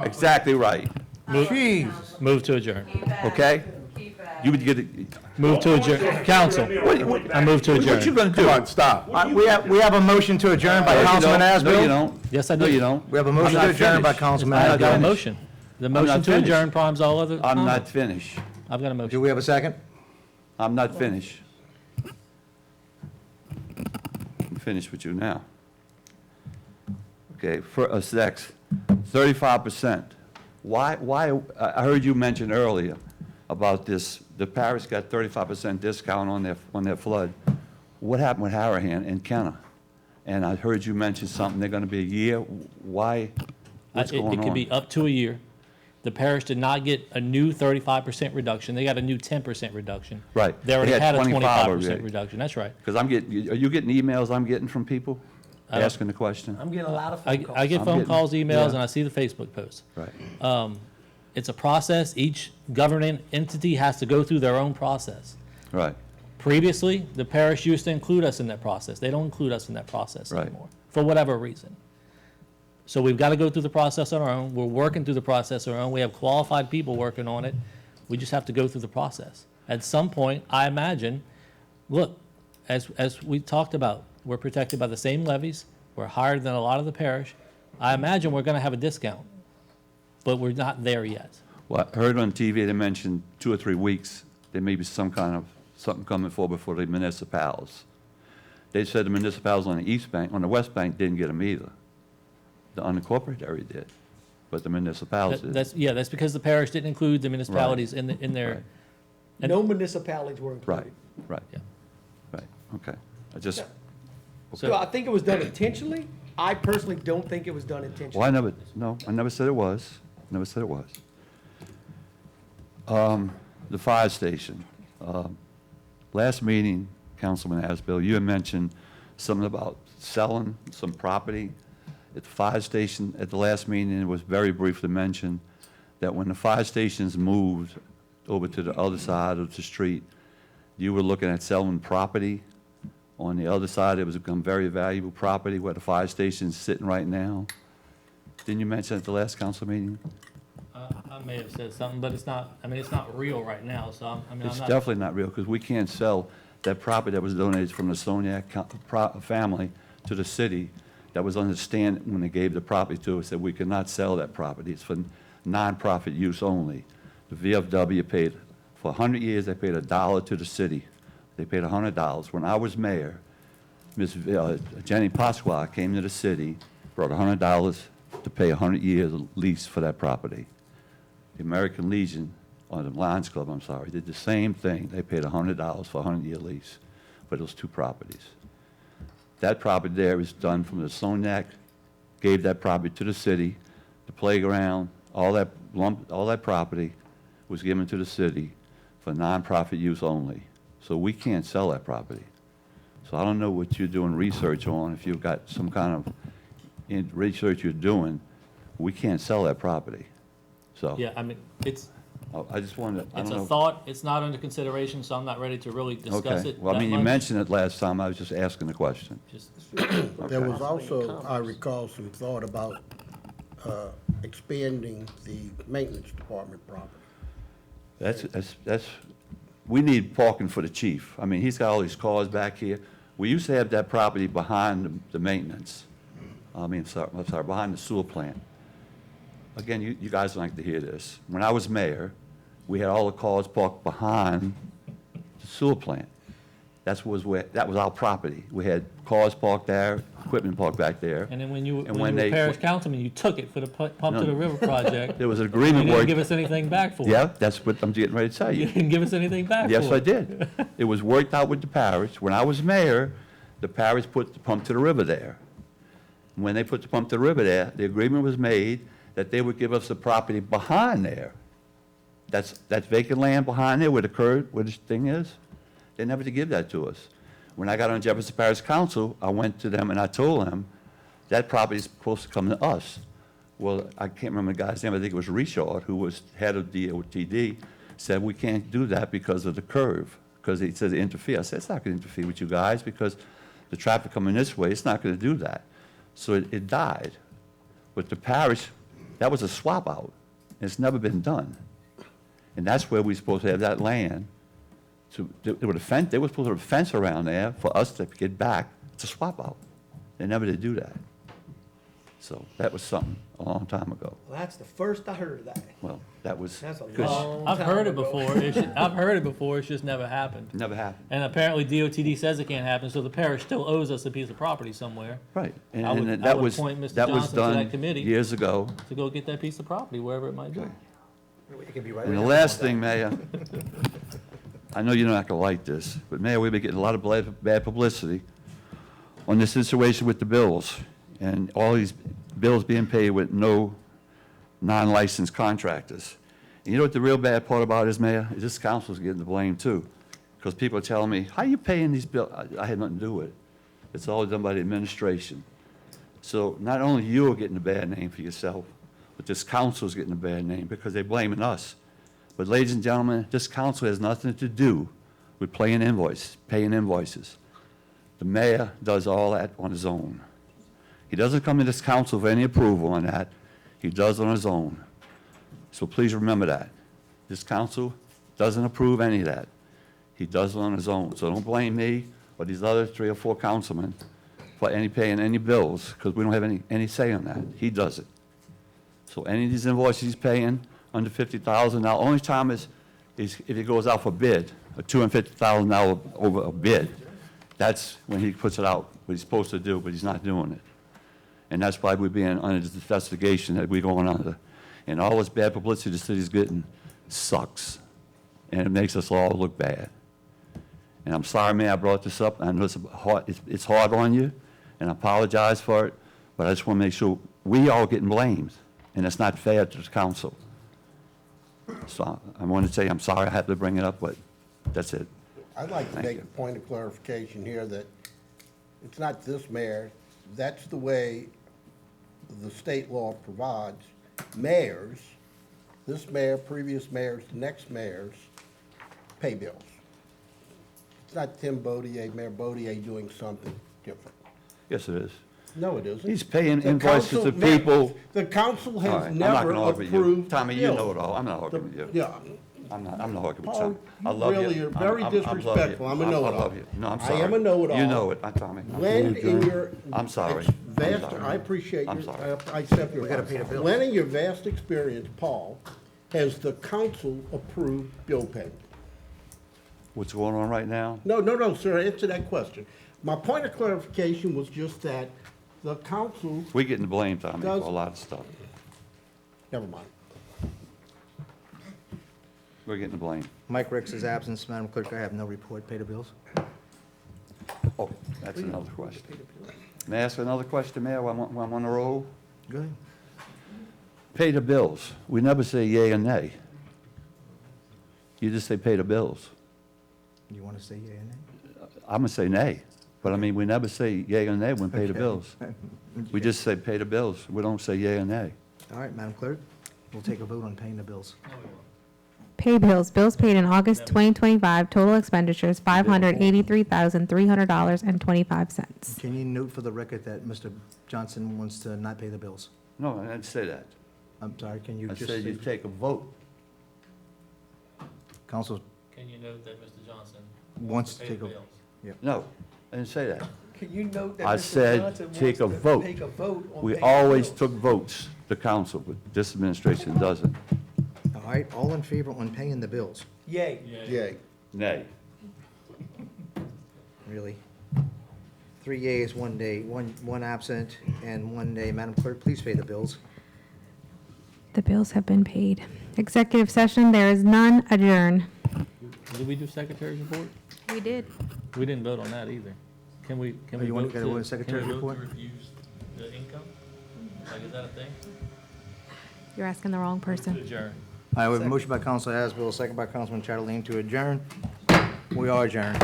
Exactly right, Jeez. Move to adjourn. okay? You would get it. Move to adjourn. Council, I move to What you adjourn. gonna do? Come on, stop. We have a motion to adjourn by Councilman No, you Asbill. don't. Yes, I No, do. you don't. We have a motion I'm to not adjourn by finished. Councilman I got a Asbill. motion. The not motion to finished. adjourn primes all other I'm not comments. finished. I've got a Do motion. we have a second? I'm not finished. I'm finished with you now. Okay, for us next, 35%. Why, I heard you mention earlier about this, the parish got 35% discount on their flood. What happened with Harahan and Kenna? And I heard you mention something, they're gonna be a year. Why? What's going on? It could be up to a year. The parish did not get a new 35% reduction. They got a new 10% reduction. Right. They already They had had a 25 25% already. reduction. That's right. Because are you getting emails I'm getting from people I don't- asking the question? I'm getting a lot of I phone calls. I get I'm phone getting- calls, emails, yeah. and I see the Facebook posts. Right. It's a process. Each governing entity has to go through their own process. Right. Previously, the parish used to include us in that process. They don't include us in that process Right. anymore, for whatever reason. So we've got to go through the process on our own. We're working through the process on our own. We have qualified people working on it. We just have to go through the process. At some point, I imagine, look, as we talked about, we're protected by the same levies. We're higher than a lot of the parish. I imagine we're going to have a discount, but we're not there yet. Well, I heard on TV, they mentioned 2 or 3 weeks, there may be some kind of, something coming forward before the municipalities. They said the municipalities on the East Bank, on the West Bank didn't get them either. The unincorporated area did, but the municipalities did. That's because the parish didn't include the municipalities in their. Right. And- No municipalities were included. Right, Yeah. right, okay. I just, So I think it was done intentionally. I personally don't think it was done intentionally. well, I never said it was. Never said it was. The fire station. Last meeting, Councilman Asbill, you had mentioned something about selling some property at the fire station. At the last meeting, it was very briefly mentioned that when the fire stations moved over to the other side of the street, you were looking at selling property on the other side. It was become very valuable property where the fire station's sitting right now. Didn't you mention at the last council meeting? I may have said something, but it's not, it's not real right now, so I'm It's not. definitely not real, because we can't sell that property that was donated from the Soniak family to the city, that was understand when they gave the property to us, that we could not sell that property. It's for nonprofit use only. The VFW paid, for 100 years, they paid $1 to the city. They paid $100. When I was mayor, Jenny Pasqua came to the city, brought $100 to pay 100 years lease for that property. The American Legion, or the Lions Club, I'm sorry, did the same thing. They paid $100 for a 100-year lease for those 2 properties. That property there was done from the Soniak, gave that property to the city, the playground, all that property was given to the city for nonprofit use only. So we can't sell that property. So I don't know what you're doing research on, if you've got some kind of research you're doing, we can't sell that property. So. Yeah, it's, I just wanted, I It's don't a know. thought, it's not under consideration, so I'm not ready to really discuss Okay, it well, I that mean, you much. mentioned it last time, I was just asking the question. Just- There was also, I recall, some thought about expanding the maintenance department property. That's, we need parking for the chief. I mean, he's got all these cars back here. We used to have that property behind the maintenance. I'm sorry, behind the sewer plant. Again, you guys don't like to hear this. When I was mayor, we had all the cars parked behind the sewer plant. That was our property. We had cars parked there, equipment parked back there. And then when you And when when you were they- parish councilman, you took it for the pump No. to the river project. There was an You agreement didn't where. give us anything back for it. Yeah, that's what I'm getting ready to tell You you. didn't give us anything back for it. Yes, I did. It was worked out with the parish. When I was mayor, the parish put the pump to the river there. When they put the pump to the river there, the agreement was made that they would give us the property behind there. That's vacant land behind there where the curb, where this thing is. They never did give that to us. When I got on Jefferson Parish Council, I went to them and I told them, that property is supposed to come to us. Well, I can't remember the guy's name, I think it was Richard, who was head of DOTD, said, we can't do that because of the curve, because he says interfere. I said, it's not going to interfere with you guys, because the traffic coming this way, it's not going to do that. So it died. With the parish, that was a swap out. It's never been done. And that's where we're supposed to have that land. They were supposed to have a fence around there for us to get back to swap out. They never did do that. So that was something a long time ago. Well, that's the first I heard of that. Well, that was, That's a because long I've time heard it ago. before. I've heard it before. It's just never happened. it never happened. And apparently DOTD says it can't happen, so the parish still owes us a piece of property somewhere Right. And I would- and I that would was, point Mr. that was Johnson to that done committee. years ago. to go get that piece of property, wherever it might be. It can be right And the now. last thing, Mayor, I know you're not going to like this, but Mayor, we've been getting a lot of bad publicity on this situation with the bills, and all these bills being paid with no non-licensed contractors. And you know what the real bad part about it is, Mayor? Is this council's getting the blame too. Because people are telling me, how are you paying these bills? I had nothing to do with it. It's all done by the administration. So not only you are getting a bad name for yourself, but this council's getting a bad name because they're blaming us. But ladies and gentlemen, this council has nothing to do with paying invoices. The mayor does all that on his own. He doesn't come to this council for any approval on that. He does on his own. So please remember that. This council doesn't approve any of that. He does it on his own. So don't blame me or these other 3 or 4 councilmen for paying any bills, because we don't have any say on that. He does it. So any of these invoices he's paying under $50,000, now, only time is if it goes out for bid, a $250,000 over a bid. That's when he puts it out, what he's supposed to do, but he's not doing it. And that's why we're being under this investigation that we're going under. And all this bad publicity the city's getting sucks. And it makes us all look bad. And I'm sorry, man, I brought this up. I know it's hard on you, and I apologize for it, but I just want to make sure we all getting blamed, and it's not fair to the council. So I want to say I'm sorry I had to bring it up, but that's it. I'd like to Thank make you. a point of clarification here that it's not this mayor, that's the way the state law provides. Mayors, this mayor, previous mayors, the next mayors, pay bills. It's not Tim Bodier, Mayor Bodier doing something different. Yes, it is. No, it isn't. He's paying The invoices council- to people. The council All right, has I'm not never gonna argue with you. approved Tommy, you bills. know it all. I'm not arguing with you. Yeah. I'm not arguing with Paul, Tommy. I you love you. really are very I love you. disrespectful. I'm a I know-it-all. love you. No, I'm I sorry. am a know-it-all. You know it, Tommy. When in your. I'm sorry. Vast, I'm sorry. I appreciate I'm your, sorry. I accept your. We gotta pay the bills. When in your vast experience, Paul, has the council approved bill payment? What's going on right now? No, sir, answer that question. My point of clarification was just that the council, We're getting the blame, Tommy, for Does- a lot of stuff. never mind. We're getting the blame. Mike Ricks' absence, Madam Clerk, I have no report. Pay the bills. Oh, that's another question. May I ask another question, Mayor, while I'm on the roll? Go ahead. Pay the bills. We never say yea or nay. You just say pay the bills. You want to say yea or nay? I'm gonna say nay, but I mean, we never say yea or nay when pay the Okay. bills. We just say pay the bills. We don't say yea or nay. All right, Madam Clerk, we'll take a vote on paying the bills. Pay bills. Bills paid in August 2025, total expenditures $583,300.25. Can you note for the record that Mr. Johnson wants to not pay the bills? No, I didn't say that. I'm sorry, can you I just said you say, take a vote. council Can you note that Mr. Johnson wants to take a, No, I didn't say that. Can you note that I Mr. said Johnson take a wants to vote. take a vote on We paying always bills? took votes, the council, but this administration doesn't. all right, all in favor on paying the bills? Yay. Yay. Nay. Really? 3 yeas, 1 day, one absent, and 1 day. Madam Clerk, please pay the bills. The bills have been paid. Executive session, there is none. Adjourn. Did we do secretary's report? We did. We didn't vote on that either. Can we Oh, you wanna vote get to, a secretary's can we vote report? to refuse the income? Like, is that a thing? You're asking the wrong To person. adjourn. I have a motion by Council Asbill, second by Councilman Chatelain to adjourn. We are adjourned.